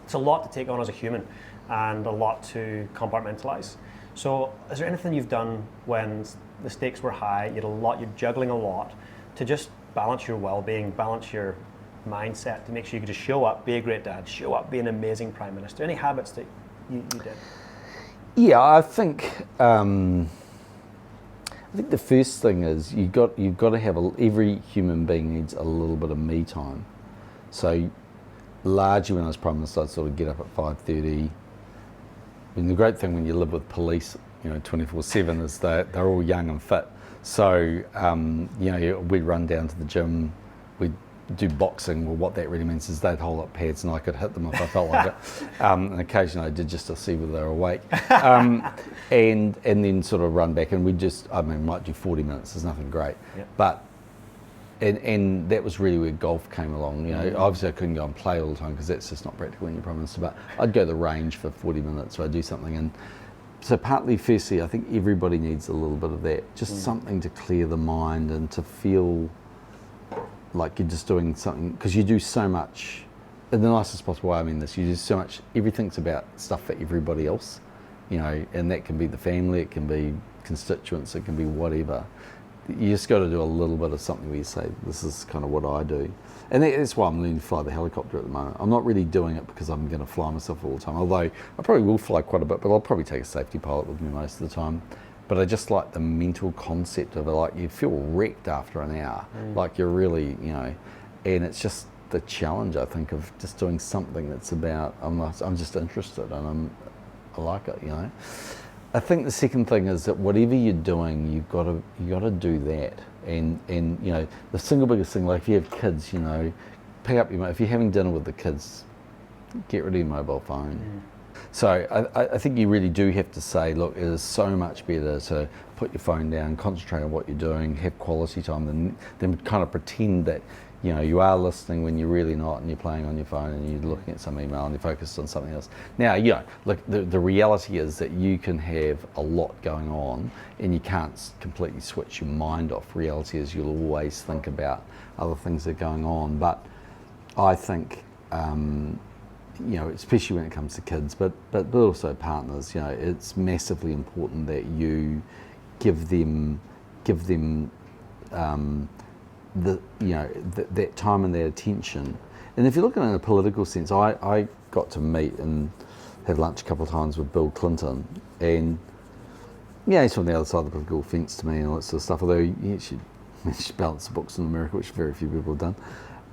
it's a lot to take on as a human and a lot to compartmentalize. So is there anything you've done when the stakes were high, you're juggling a lot, to just balance your well-being, balance your mindset, to make sure you could just show up, be a great dad, show up, be an amazing prime minister? Any habits that you did? Yeah, I think the first thing is you've got to have every human being needs a little bit of me time. So largely when I was prime minister, I'd sort of get up at 5:30. I mean, the great thing when you live with police, 24/7 is that they're all young and fit. So we'd run down to the gym, we'd do boxing. Well, what that really means is they'd hold up pads and I could hit them if I felt like it. And occasionally I did, just to see whether they were awake. And then sort of run back, and we might do 40 minutes. There's nothing great, but and that was really where golf came along. Obviously I couldn't go and play all the time because that's just not practical when you're prime minister. But I'd go to the range for 40 minutes, or I'd do something. And so firstly, I think everybody needs a little bit of that, just something to clear the mind and to feel like you're just doing something, because you do so much, in the nicest possible way I mean this, you do so much, everything's about stuff for everybody else, and that can be the family, it can be constituents, it can be whatever. You just got to do a little bit of something where you say, this is kind of what I do. And that's why I'm learning to fly the helicopter at the moment. I'm not really doing it because I'm going to fly myself all the time, although I probably will fly quite a bit, but I'll probably take a safety pilot with me most of the time. But I just like the mental concept of it, like you feel wrecked after an hour, like you're really, and it's just the challenge, I think, of just doing something that's about, I'm just interested and I like it, I think the second thing is that whatever you're doing, you got to do that. And the single biggest thing, like if you have kids, pick up if you're having dinner with the kids, get rid of your mobile phone. So I think you really do have to say, look, it is so much better to put your phone down, concentrate on what you're doing, have quality time, than kind of pretend that you are listening when you're really not, and you're playing on your phone and you're looking at some email and you're focused on something else. Now, look, the reality is that you can have a lot going on and you can't completely switch your mind off. Reality is you'll always think about other things that are going on. But I think, especially when it comes to kids, but also partners, it's massively important that you give them that time and that attention. And if you look at it in a political sense, I got to meet and have lunch a couple of times with Bill Clinton, and he's from the other side of the political fence to me and all that sort of stuff, although he should balance the books in America, which very few people have done.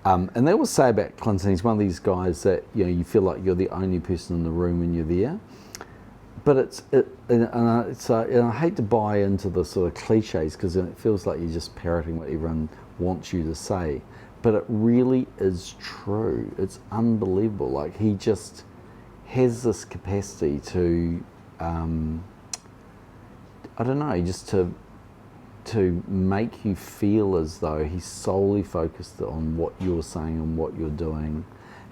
And they always say about Clinton, he's one of these guys that you feel like you're the only person in the room when you're there. and I hate to buy into the sort of cliches because it feels like you're just parroting what everyone wants you to say, but it really is true. It's unbelievable. Like, he just has this capacity to, I don't know, just to make you feel as though he's solely focused on what you're saying and what you're doing.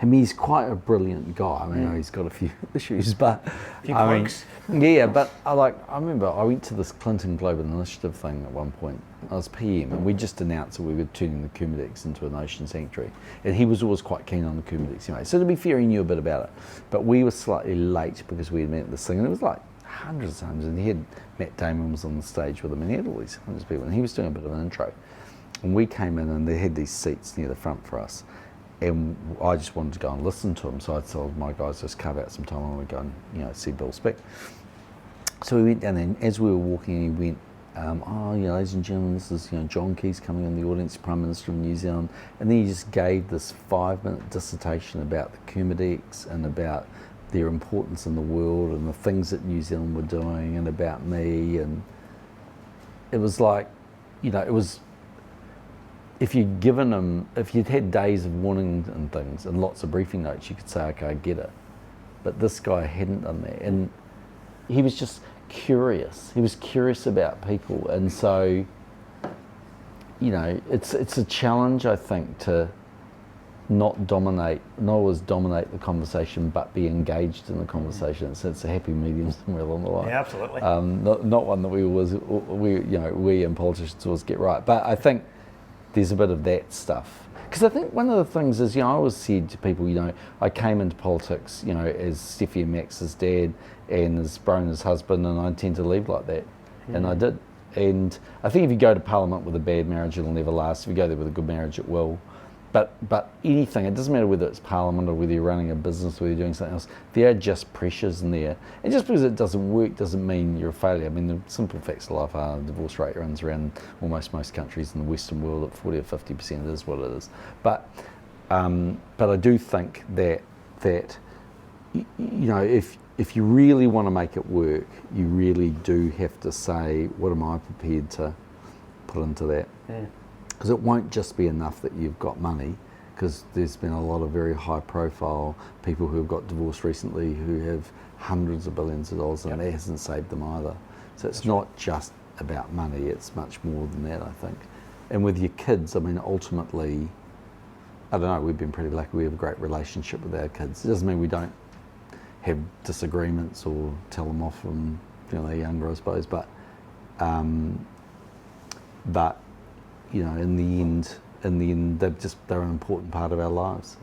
I mean, he's quite a brilliant guy. I mean, he's got a few issues, but yeah. But I remember I went to this Clinton Global Initiative thing at one point. I was PM, and we just announced that we were turning the Kumedix into an ocean sanctuary, and he was always quite keen on the Kumedix anyway. So to be fair, he knew a bit about it, but we were slightly late because we had met this thing, and it was like hundreds of times. And he had Matt Damon was on the stage with him, and he had all these hundreds of people, and he was doing a bit of an intro, and we came in, and they had these seats near the front for us. And I just wanted to go and listen to him, so I told my guys, just carve out some time, I want to go and, see Bill speak. So we went down there, and as we were walking, he went, ladies and gentlemen, this is, John Key's coming in the audience, Prime Minister of New Zealand. And then he just gave this 5-minute dissertation about the Kumedix and about their importance in the world and the things that New Zealand were doing and about me. And it was like, it was, if you'd had days of warning and things and lots of briefing notes, you could say, okay, I get it. But this guy hadn't done that. And he was just curious. He was curious about people. And so, it's a challenge, I think, to not always dominate the conversation, but be engaged in the conversation. So it's a happy medium somewhere along the line. Yeah, absolutely. Not one that we and politicians always get right. But I think there's a bit of that stuff. Because I think one of the things is, I always said to people, I came into politics, as Steffi and Max's dad and as Brona's husband, and I intend to leave like that. And I did. And I think if you go to Parliament with a bad marriage, it'll never last. If you go there with a good marriage, it will. But anything, it doesn't matter whether it's Parliament or whether you're running a business, whether you're doing something else, there are just pressures in there. And just because it doesn't work doesn't mean you're a failure. I mean, the simple facts of life are the divorce rate runs around almost most countries in the Western world at 40 or 50%. It is what it is. But I do think that if you really want to make it work, you really do have to say, what am I prepared to put into that? Because it won't just be enough that you've got money, because there's been a lot of very high profile people who have got divorced recently who have hundreds of billions of dollars, and that hasn't saved them either. So it's not just about money, it's much more than that, I think. And with your kids, I mean, ultimately, I don't know, we've been pretty lucky, we have a great relationship with our kids. It doesn't mean we don't have disagreements or tell them off when they're younger, I suppose, but in the end, they're an important part of our lives.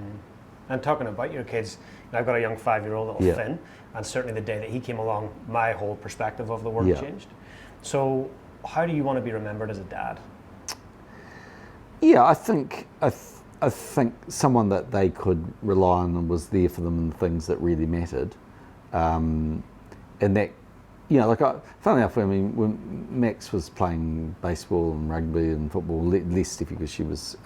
And talking about your kids, I've got a young 5-year-old, little Finn, and certainly the day that he came along, my whole perspective of the world changed. So, how do you want to be remembered as a dad? Yeah, I think someone that they could rely on and was there for them in the things that really mattered, and that. Funnily enough, I mean, when Max was playing baseball and rugby and football, less Steffi because she was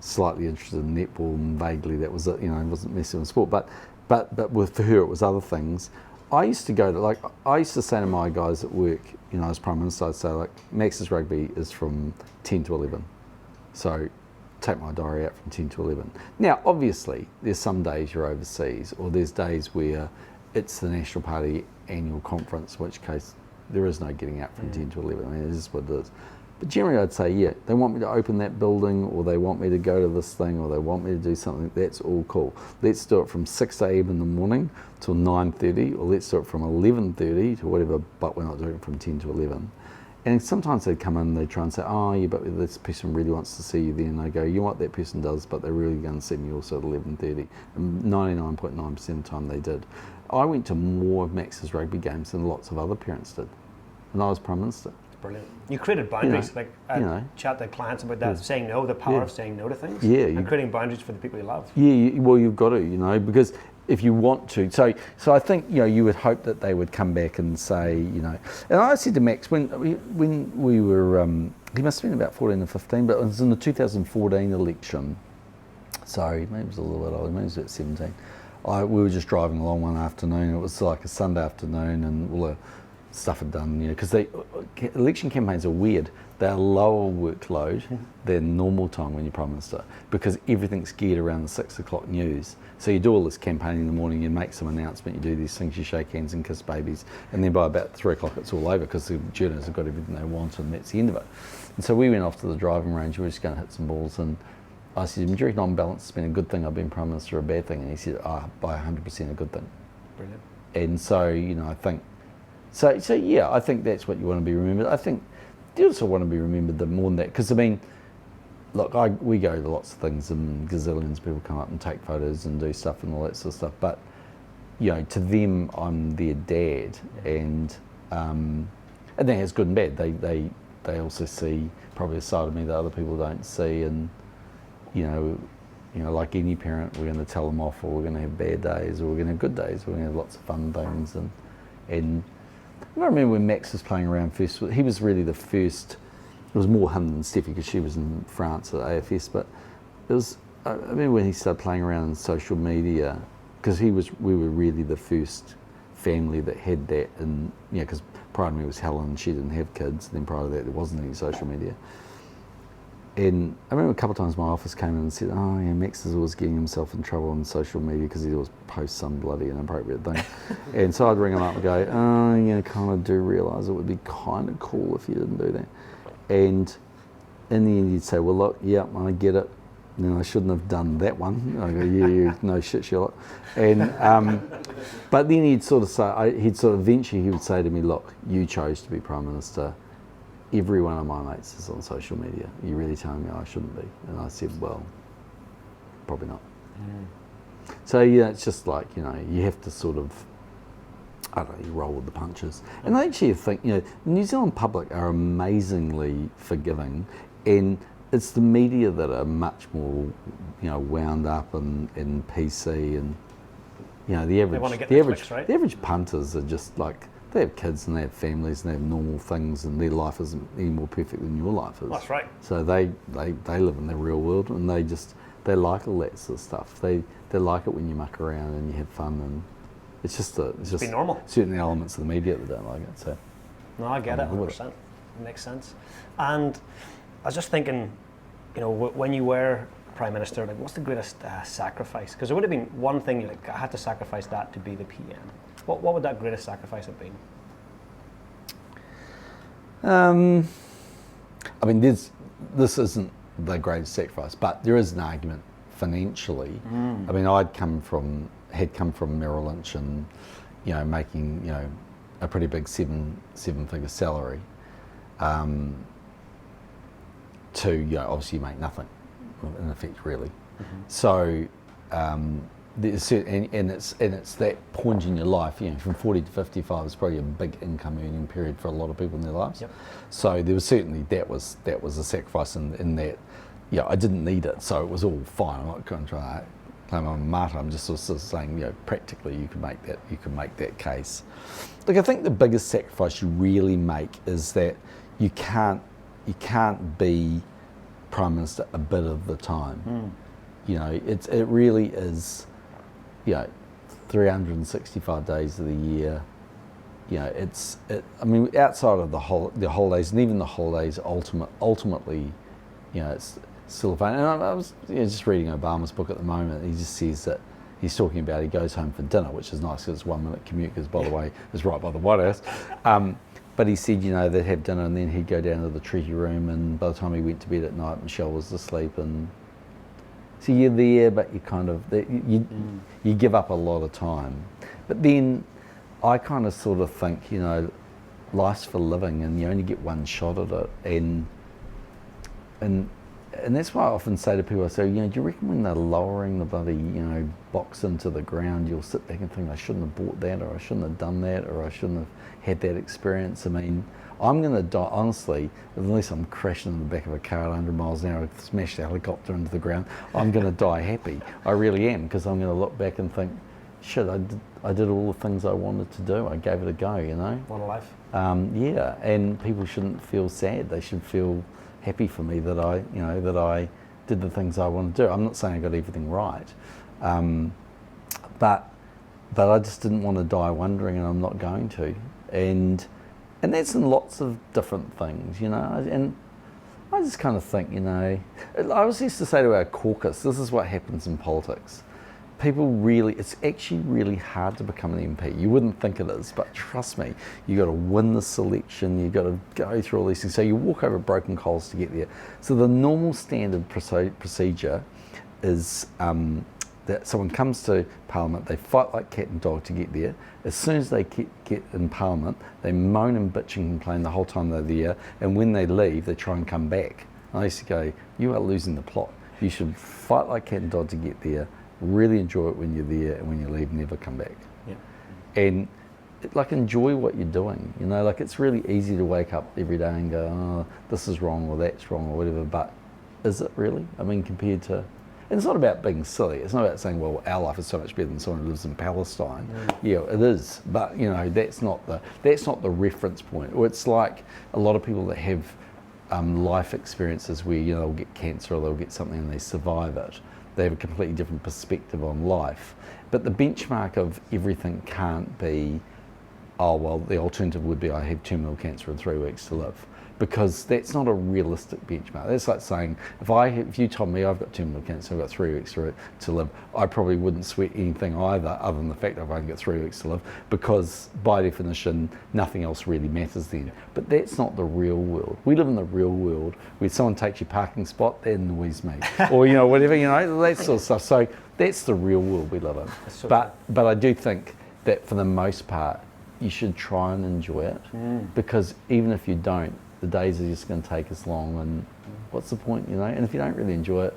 slightly interested in netball and vaguely that was it, wasn't necessarily in sport, but for her it was other things. I used to say to my guys at work, as Prime Minister, I'd say, Max's rugby is from 10 to 11. So take my diary out from 10 to 11. Now, obviously, there's some days you're overseas, or there's days where it's the National Party annual conference, in which case there is no getting out from 10 to 11. I mean, it is what it is. But generally I'd say, they want me to open that building, or they want me to go to this thing, or they want me to do something, that's all cool. Let's do it from 6 a.m. in the morning till 9:30, or let's do it from 11:30 to whatever, but we're not doing it from 10 to 11. And sometimes they'd come in and they'd try and say, but this person really wants to see you there. And I go, you know what that person does, but they're really going to see me also at 11:30. And 99.9% of the time they did. I went to more of Max's rugby games than lots of other parents did. And I was Prime Minister. Brilliant. You created boundaries, chat to clients about that, saying no, the power of saying no to things, and creating boundaries for the people you love. Yeah, well, you've got to, because if you want to. So I think, you would hope that they would come back and say, and I said to Max, when we were, he must have been about 14 or 15, but it was in the 2014 election, sorry, maybe it was a little bit older, maybe it was about 17. we were just driving along one afternoon. It was like a Sunday afternoon, and all the stuff had done, because election campaigns are weird. They're lower workload than normal time when you're Prime Minister, because everything's geared around the 6 o'clock news. So you do all this campaigning in the morning, you make some announcement, you do these things, you shake hands and kiss babies, and then by about 3 o'clock it's all over because the journalists have got everything they want, and that's the end of it. And so we went off to the driving range, we were just going to hit some balls, and I said, do you reckon on balance it's been a good thing I've been Prime Minister or a bad thing? And he said, by 100% a good thing. Brilliant. And so, I think, so yeah, I think that's what you want to be remembered. I think you also want to be remembered more than that, because look, we go to lots of things and gazillions of people come up and take photos and do stuff and all that sort of stuff, but to them I'm their dad, and that has good and bad. They also see probably a side of me that other people don't see, and like any parent, we're going to tell them off, or we're going to have bad days, or we're going to have good days, we're going to have lots of fun things, and I remember when Max was playing around first, he was really the first. It was more him than Steffi, because she was in France at AFS, but I remember when he started playing around in social media, because we were really the first family that had that, and because prior to me was Helen, she didn't have kids, and then prior to that there wasn't any social media. And I remember a couple of times my office came in and said, oh yeah, Max is always getting himself in trouble on social media because he always posts some bloody inappropriate thing. And so I'd ring him up and go, oh, kind of do realise it would be kind of cool if you didn't do that. And in the end he'd say, well look, yeah, I get it. I shouldn't have done that one. I go, yeah, no shit, Sherlock. And but then he'd sort of say, eventually he would say to me, look, you chose to be Prime Minister. Every one of my mates is on social media. Are you really telling me I shouldn't be? And I said, well, probably not. So it's just like, you have to sort of, I don't know, you roll with the punches. And I actually think, the New Zealand public are amazingly forgiving, and it's the media that are much more, wound up and PC, and the average punters are just like, they have kids and they have families and they have normal things, and their life isn't any more perfect than your life is. That's right. So they live in their real world, and they like all that sort of stuff. They like it when you muck around and you have fun, and it's just be normal. Certain elements of the media that don't like it. So no, I get it 100%. It makes sense. And I was just thinking, when you were Prime Minister, like, what's the greatest sacrifice? Because it would have been one thing, like, I had to sacrifice that to be the PM. What would that greatest sacrifice have been? This isn't the greatest sacrifice, but there is an argument financially. Had come from Merrill Lynch, and making a pretty big seven-figure salary. To obviously you make nothing, in effect, really. So. There's and it's that point in your life, from 40 to 55 is probably a big income earning period for a lot of people in their lives. Yep. So there was certainly that was a sacrifice in that, I didn't need it, so it was all fine. I'm not going to try to claim I'm a martyr. I'm just sort of saying, practically you can make that case. Look, I think the biggest sacrifice you really make is that you can't be Prime Minister a bit of the time. It really is. 365 days of the year. Outside of the holidays, and even the holidays, ultimately, it's still fun. And I was just reading Obama's book at the moment. He just says that he's talking about he goes home for dinner, which is nice because it's 1 minute commute. Because by the way, it's right by the White House. But he said, they'd have dinner and then he'd go down to the treaty room, and by the time he went to bed at night, Michelle was asleep, and so you're there, but you kind of you give up a lot of time. But then I kind of sort of think, life's for living, and you only get one shot at it, and that's why I often say to people, I say, do you reckon when they're lowering the bloody box into the ground, you'll sit back and think, I shouldn't have bought that, or I shouldn't have done that, or I shouldn't have had that experience? I'm going to die, honestly, unless I'm crashing in the back of a car at 100 miles an hour, smash the helicopter into the ground, I'm going to die happy. I really am, because I'm going to look back and think, shit, I did all the things I wanted to do. I gave it a go, What a life. And people shouldn't feel sad. They should feel happy for me that I did the things I wanted to do. I'm not saying I got everything right, but I just didn't want to die wondering, and I'm not going to. And that's in lots of different things, you know. And I just kind of think, you know, I always used to say to our caucus, this is what happens in politics. People really, it's actually really hard to become an MP. You wouldn't think it is, but trust me, you got to win the selection, you got to go through all these things. So you walk over broken coals to get there. So the normal standard procedure is that someone comes to Parliament, they fight like cat and dog to get there. As soon as they get in Parliament, they moan and bitch and complain the whole time they're there, and when they leave, they try and come back. And I used to go, you are losing the plot. You should fight like cat and dog to get there, really enjoy it when you're there, and when you leave, never come back. Yeah. And like, enjoy what you're doing, you know, like, it's really easy to wake up every day and go, oh, this is wrong or that's wrong or whatever, but is it really? I mean, compared to, and it's not about being silly, it's not about saying, well, our life is so much better than someone who lives in Palestine. Yeah, it is, but you know, that's not the reference point. Or it's like a lot of people that have life experiences where, you know, they'll get cancer or they'll get something and they survive it. They have a completely different perspective on life. But the benchmark of everything can't be, oh, well, the alternative would be I have terminal cancer in 3 weeks to live. Because that's not a realistic benchmark. That's like saying, if you told me I've got terminal cancer, I've got 3 weeks to live, I probably wouldn't sweat anything either, other than the fact that I've only got 3 weeks to live, because by definition, nothing else really matters then. But that's not the real world. We live in the real world where someone takes your parking spot, that annoys me. Or, you know, whatever, you know, that sort of stuff. So that's the real world we live in. So but I do think that for the most part, you should try and enjoy it, because even if you don't, the days are just going to take as long, and what's the point, you know? And if you don't really enjoy it,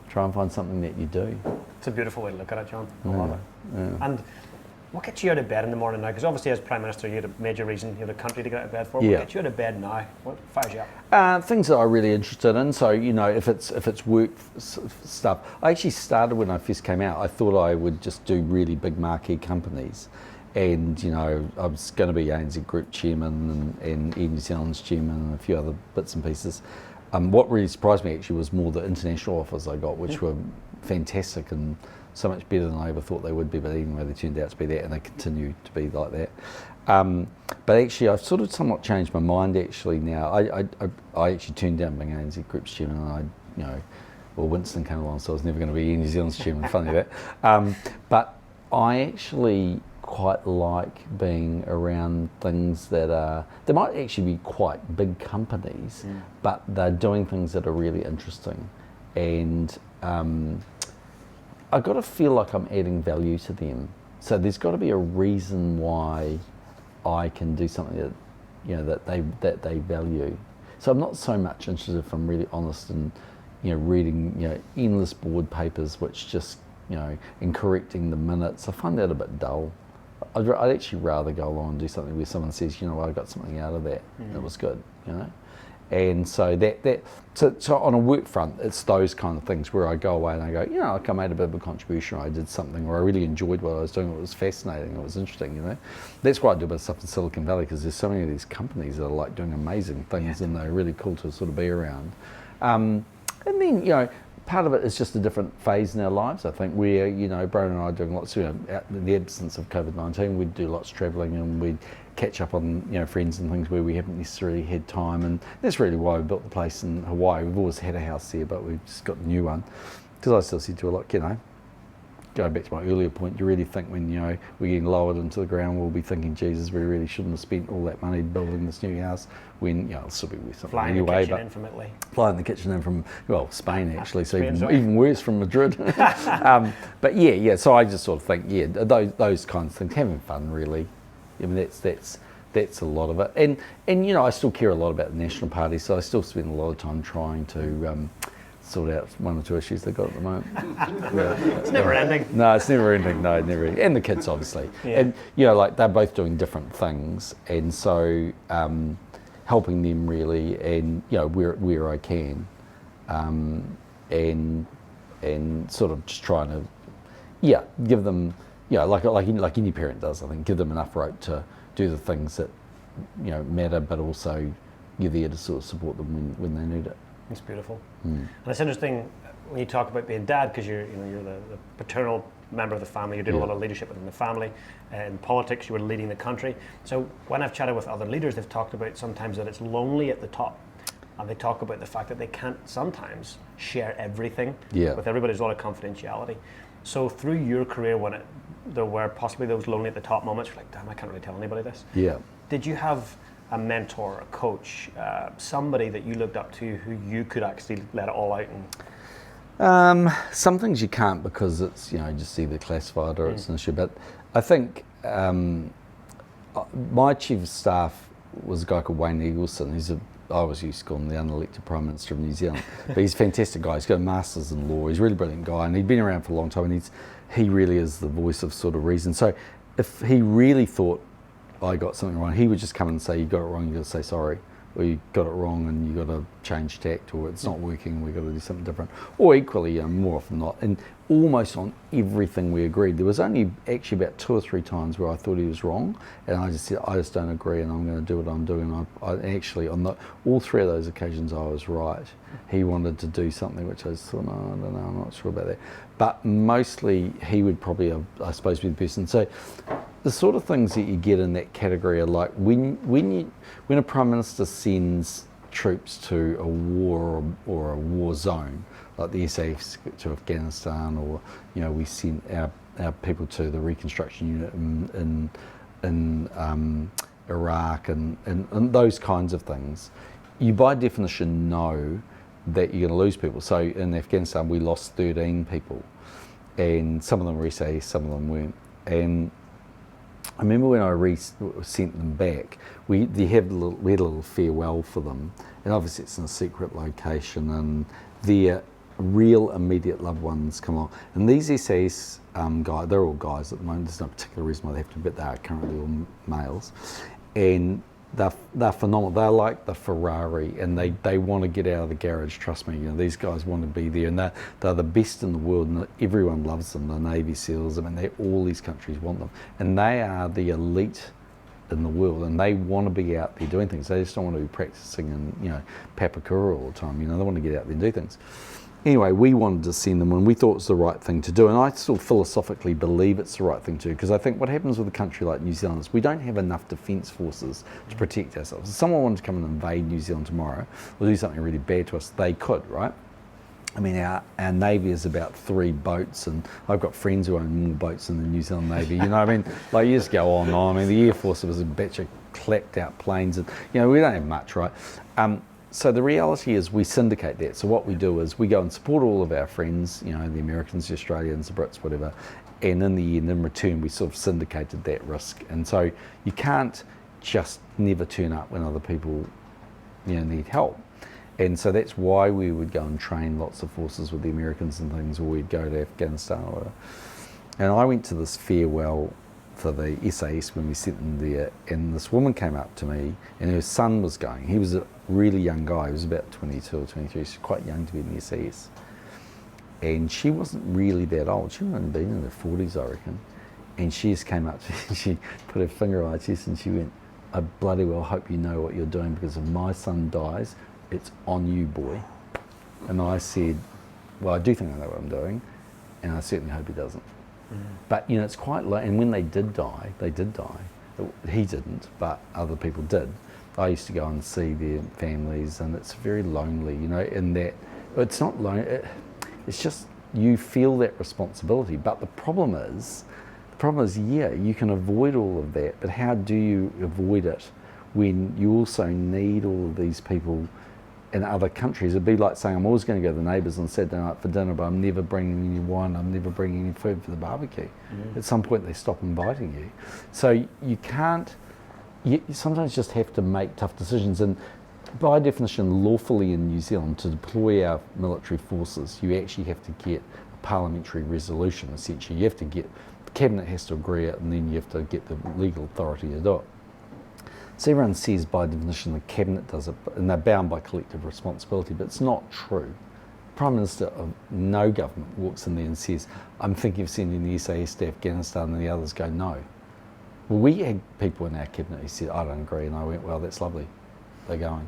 try and find something that you do. It's a beautiful way to look at it, John. I love it. Yeah. And what gets you out of bed in the morning now? Because obviously as Prime Minister you had a major reason, you had a country to get out of bed for. Yeah. What gets you out of bed now? What fires you up? Things that I'm really interested in. So, you know, if it's work stuff. I actually started when I first came out, I thought I would just do really big marquee companies. And, you know, I was going to be ANZ Group Chairman and Air New Zealand's Chairman and a few other bits and pieces. What really surprised me actually was more the international offers I got, which were fantastic and so much better than I ever thought they would be, but anyway, they turned out to be that, and they continue to be like that. But actually, I've sort of somewhat changed my mind actually now. I actually turned down being ANZ Group's Chairman, and you know, well, Winston came along, so I was never going to be Air New Zealand's Chairman, funny that. But I actually quite like being around things that they might actually be quite big companies, but they're doing things that are really interesting, and I've got to feel like I'm adding value to them. So there's got to be a reason why I can do something that, you know, that they value. So I'm not so much interested, if I'm really honest, in, you know, reading, you know, endless board papers which just, you know, and correcting the minutes. I find that a bit dull. I'd actually rather go along and do something where someone says, you know, I got something out of that, that was good, you know. And so so on a work front, it's those kind of things where I go away and I go, you know, like I made a bit of a contribution, or I did something, or I really enjoyed what I was doing, it was fascinating, it was interesting, you know. That's why I do a bit of stuff in Silicon Valley, because there's so many of these companies that are like doing amazing things, and they're really cool to sort of be around. And then, you know, part of it is just a different phase in our lives, I think, where, you know, Brian and I are doing lots, you know, in the absence of COVID-19, we'd do lots of travelling, and we'd catch up on, you know, friends and things where we haven't necessarily had time, and that's really why we built the place in Hawaii. We've always had a house there, but we've just got a new one. Because I still said to her, like, you know, going back to my earlier point, you really think when, you know, we're getting lowered into the ground, we'll be thinking, Jesus, we really shouldn't have spent all that money building this new house, when, you know, it'll still be worth something flying anyway. The kitchen in from Italy. Flying the kitchen in from, well, Spain actually, so even worse, from Madrid. But yeah, so I just sort of think, yeah, those kinds of things, having fun really. I mean, that's a lot of it. And you know, I still care a lot about the National Party, so I still spend a lot of time trying to sort out one or two issues they've got at the moment. It's never ending. No, it's never ending. No, never ending. And the kids, obviously. Yeah. And, you know, like, they're both doing different things, and so helping them really, and, you know, where I can, and sort of just trying to, yeah, give them, you know, like any parent does, I think, give them enough rope to do the things that, you know, matter, but also you're there to sort of support them when they need it. It's beautiful. And it's interesting when you talk about being dad, because you're the paternal member of the family, you did a lot of leadership within the family. In politics, you were leading the country. So when I've chatted with other leaders, they've talked about sometimes that it's lonely at the top. And they talk about the fact that they can't sometimes share everything with everybody. There's a lot of confidentiality. So through your career, when there were possibly those lonely at the top moments, you're like, damn, I can't really tell anybody this. Yeah. Did you have a mentor, a coach, somebody that you looked up to who you could actually let it all out? Some things you can't because it's, just either classified or it's an issue. But I think my chief of staff was a guy called Wayne Eagleson. I always used to call him the unelected Prime Minister of New Zealand. But he's a fantastic guy. He's got a master's in law. He's a really brilliant guy, and he'd been around for a long time, and he really is the voice of sort of reason. So if he really thought I got something wrong, he would just come and say, you got it wrong, you got to say sorry. Or you got it wrong and you got to change tact, or it's not working, we've got to do something different. Or equally, more often not, and almost on everything we agreed. There was only actually about 2 or 3 times where I thought he was wrong, and I just said, I just don't agree, and I'm going to do what I'm doing. I actually, on all 3 of those occasions, I was right. He wanted to do something which I thought, no, I don't know, I'm not sure about that. But mostly, he would probably, I suppose, be the person. So the sort of things that you get in that category are like when a Prime Minister sends troops to a war or a war zone, like the SAS to Afghanistan, or we sent our people to the reconstruction unit in Iraq and those kinds of things, you by definition know that you're going to lose people. So in Afghanistan we lost 13 people, and some of them were SAS, some of them weren't. And I remember when I sent them back, we had a little farewell for them, and obviously it's in a secret location, and their real immediate loved ones come along. And these SAS guys, they're all guys at the moment, there's no particular reason why they have to, but they are currently all males, and they're phenomenal. They're like the Ferrari, and they want to get out of the garage, trust me. These guys want to be there, and they're the best in the world, and everyone loves them. The Navy SEALs, all these countries want them, and they are the elite in the world, and they want to be out there doing things. They just don't want to be practicing in Papakura all the time. They want to get out there and do things. Anyway, we wanted to send them, and we thought it was the right thing to do, and I still philosophically believe it's the right thing to do, because I think what happens with a country like New Zealand is we don't have enough defence forces to protect ourselves. If someone wanted to come and invade New Zealand tomorrow or do something really bad to us, they could, right? Our Navy is about 3 boats, and I've got friends who own more boats than the New Zealand Navy. Like you just go on and on. The Air Force was a batch of clacked out planes, and we don't have much, right? So the reality is we syndicate that. So what we do is we go and support all of our friends, the Americans, the Australians, the Brits, whatever, and in the end, in return, we sort of syndicated that risk. And so you can't just never turn up when other people need help. And so that's why we would go and train lots of forces with the Americans and things, or we'd go to Afghanistan or whatever. And I went to this farewell for the SAS when we sent them there, and this woman came up to me, and her son was going. He was a really young guy. He was about 22 or 23. She's quite young to be in the SAS. And she wasn't really that old. She hadn't been in her 40s, I reckon. And she just came up to me, and she put her finger on my chest, and she went, I bloody well hope you know what you're doing, because if my son dies, it's on you, boy. And I said, well, I do think I know what I'm doing, and I certainly hope he doesn't. But it's quite low, and when they did die. He didn't, but other people did. I used to go and see their families, and it's very lonely, in that it's not lonely, it's just you feel that responsibility. But the problem is, yeah, you can avoid all of that, but how do you avoid it when you also need all of these people in other countries? It'd be like saying, I'm always going to go to the neighbours on Saturday night for dinner, but I'm never bringing any wine, I'm never bringing any food for the barbecue. At some point they stop inviting you. So you sometimes just have to make tough decisions, and by definition, lawfully in New Zealand, to deploy our military forces, you actually have to get a parliamentary resolution, essentially. You have to get, the cabinet has to agree it, and then you have to get the legal authority to do it. So everyone says by definition the cabinet does it, and they're bound by collective responsibility, but it's not true. The Prime Minister of no government walks in there and says, I'm thinking of sending the SAS to Afghanistan, and the others go, no. Well, we had people in our cabinet who said, I don't agree, and I went, well, that's lovely, they're going.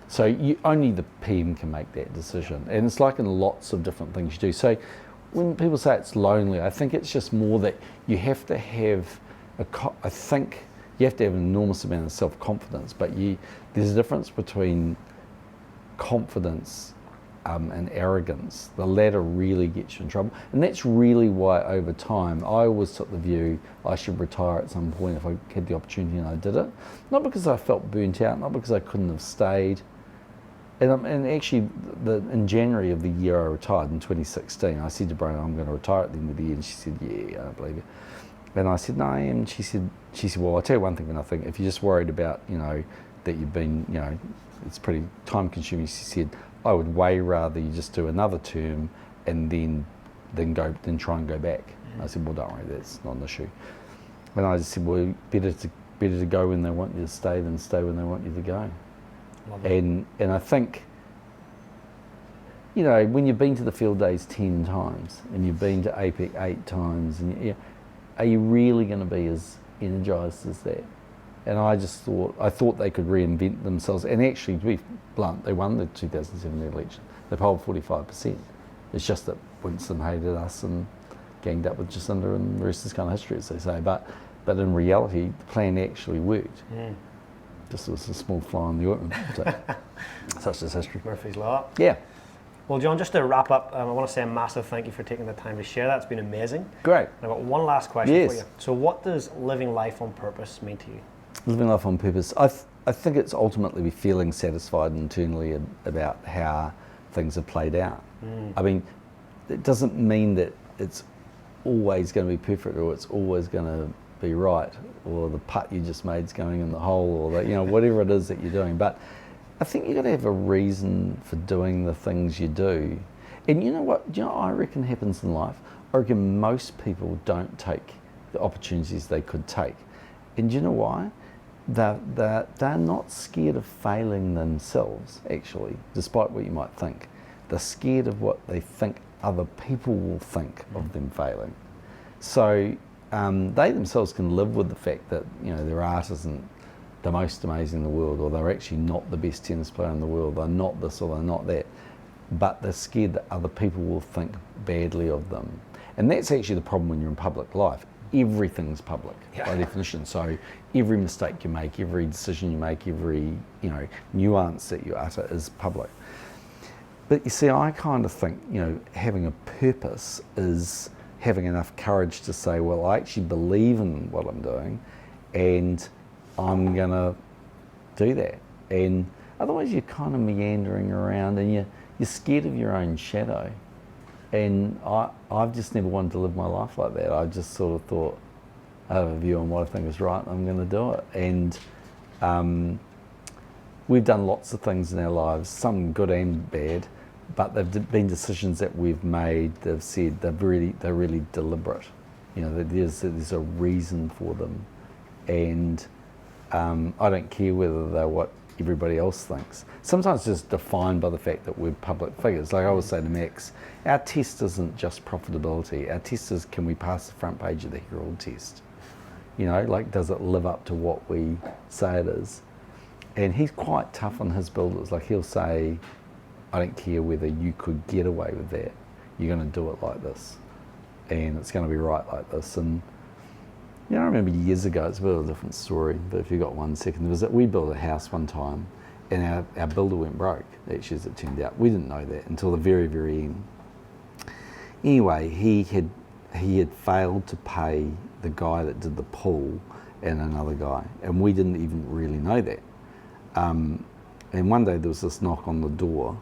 So only the PM can make that decision, and it's like in lots of different things you do. So when people say it's lonely, I think it's just more that you have to have I think you have to have an enormous amount of self-confidence, but there's a difference between confidence and arrogance. The latter really gets you in trouble, and that's really why over time I always took the view I should retire at some point if I had the opportunity, and I did it. Not because I felt burnt out, not because I couldn't have stayed. And actually, in January of the year I retired in 2016, I said to Brian, I'm going to retire at the end of the year, and she said, yeah, I don't believe you. And I said, no, I am. She said, well, I'll tell you one thing, and I think if you're just worried about, that you've been, it's pretty time consuming, she said, I would way rather you just do another term and then try and go back. Mm. I said, well, don't worry, that's not an issue. And I just said, well, better to go when they want you to stay than stay when they want you to go. And I think, when you've been to the field days 10 times and you've been to APEC 8 times, and are you really going to be as energised as that? And I thought they could reinvent themselves. And actually, to be blunt, they won the 2017 election. They polled 45%. It's just that Winston hated us and ganged up with Jacinda, and the rest is kind of history, as they say. But in reality, the plan actually worked. Yeah. Just was a small fly in the ointment. So, such is history. Murphy's Law. Yeah. Well, John, just to wrap up, I want to say a massive thank you for taking the time to share that. It's been amazing. Great. I've got one last question for you. So what does living life on purpose mean to you? Living life on purpose. I think it's ultimately feeling satisfied internally about how things have played out. Mm. I mean, it doesn't mean that it's always going to be perfect, or it's always going to be right, or the putt you just made's going in the hole, or that, whatever it is that you're doing. But I think you've got to have a reason for doing the things you do. And you know what I reckon happens in life? I reckon most people don't take the opportunities they could take. And you know why? They're not scared of failing themselves, actually, despite what you might think. They're scared of what they think other people will think of them failing. So they themselves can live with the fact that their art isn't the most amazing in the world, or they're actually not the best tennis player in the world, they're not this or they're not that, but they're scared that other people will think badly of them. And that's actually the problem when you're in public life. Everything's public by definition. So every mistake you make, every decision you make, every nuance that you utter is public. But you see, I kind of think having a purpose is having enough courage to say, well, I actually believe in what I'm doing, and I'm gonna do that. And otherwise, you're kind of meandering around, and you're scared of your own shadow. And I've just never wanted to live my life like that. I just sort of thought, I have a view on what I think is right, and I'm going to do it. And we've done lots of things in our lives, some good and bad, but they've been decisions that we've made. They've said they're really deliberate. There's a reason for them, and I don't care whether they're what everybody else thinks. Sometimes it's just defined by the fact that we're public figures. Like I always say to Max, our test isn't just profitability. Our test is, can we pass the front page of the Herald test? Does it live up to what we say it is? And he's quite tough on his builders. Like he'll say, I don't care whether you could get away with that. You're going to do it like this, and it's going to be right like this. And I remember years ago, it's a bit of a different story, but if you got 1 second, we built a house one time, and our builder went broke, actually, as it turned out. We didn't know that until the very, very end. Anyway, he had failed to pay the guy that did the pool and another guy, and we didn't even really know that. And one day there was this knock on the door,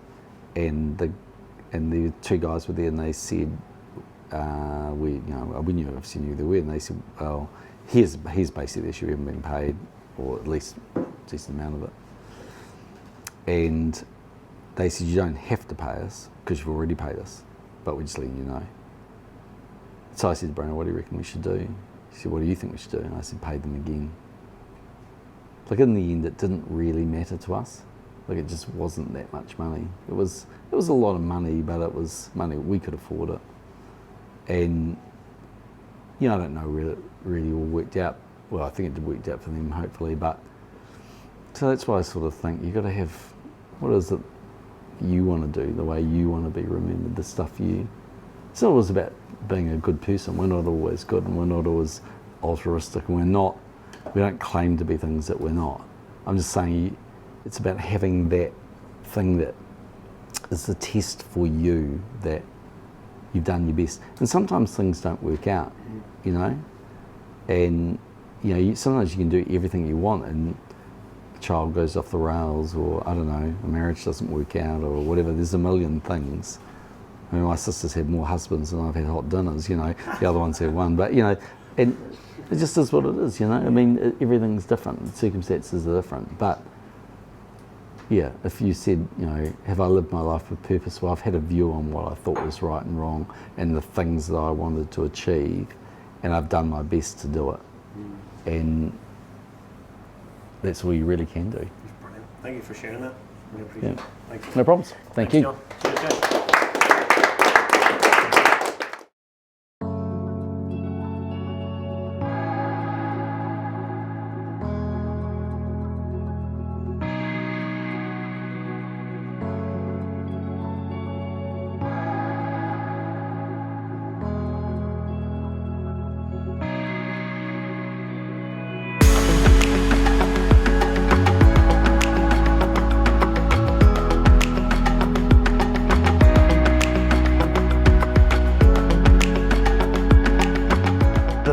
and the two guys were there, and they said, we knew, obviously knew they were, and they said, well, here's basically the issue, we haven't been paid, or at least a decent amount of it. And they said, you don't have to pay us, because you've already paid us, but we're just letting you know. So I said to Bruno, what do you reckon we should do? He said, what do you think we should do? And I said, pay them again. Like in the end, it didn't really matter to us. Like it just wasn't that much money. It was a lot of money, but it was money we could afford it. And I don't know whether it really all worked out. Well, I think it did work out for them, hopefully. But so that's why I sort of think you've got to have, what is it you want to do, the way you want to be remembered, the stuff you it's not always about being a good person. We're not always good, and we're not always altruistic, and we don't claim to be things that we're not. I'm just saying it's about having that thing that is the test for you that you've done your best. And sometimes things don't work out, you know, and sometimes you can do everything you want and a child goes off the rails, or I don't know, a marriage doesn't work out or whatever. There's a million things. I mean, my sister's had more husbands than I've had hot dinners, the other ones have one, but and it just is what it is, I mean, everything's different, circumstances are different, but yeah, if you said, have I lived my life with purpose? Well, I've had a view on what I thought was right and wrong and the things that I wanted to achieve, and I've done my best to do it. And that's all you really can do. Brilliant. Thank you for sharing that. Really appreciate it. Thank you. No problems. Thanks, you. John. Cheers, guys.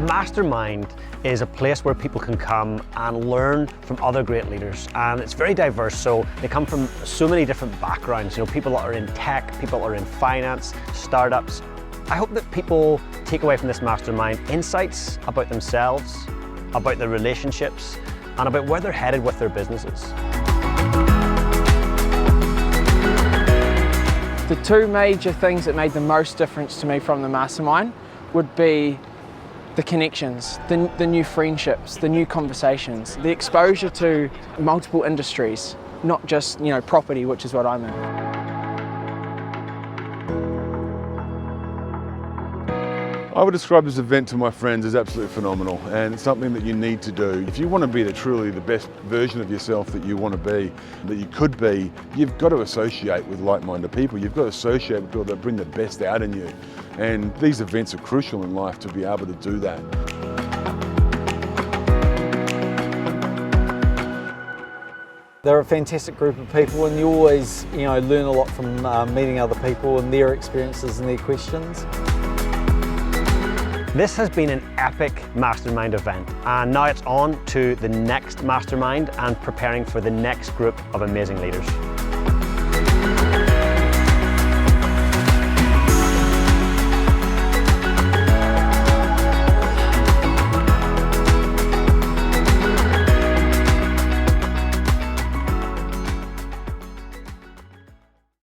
Mastermind is a place where people can come and learn from other great leaders, and it's very diverse, so they come from so many different backgrounds. People that are in tech, people that are in finance, startups. I hope that people take away from this mastermind insights about themselves, about their relationships, and about where they're headed with their businesses. The two major things that made the most difference to me from the mastermind would be the connections, the new friendships, the new conversations, the exposure to multiple industries, not just property, which is what I'm in. I would describe this event to my friends as absolutely phenomenal, and it's something that you need to do. If you want to be truly the best version of yourself that you want to be, that you could be, you've got to associate with like-minded people. You've got to associate with people that bring the best out in you. And these events are crucial in life to be able to do that. They're a fantastic group of people, and you always learn a lot from meeting other people and their experiences and their questions. This has been an epic mastermind event, and now it's on to the next mastermind and preparing for the next group of amazing leaders.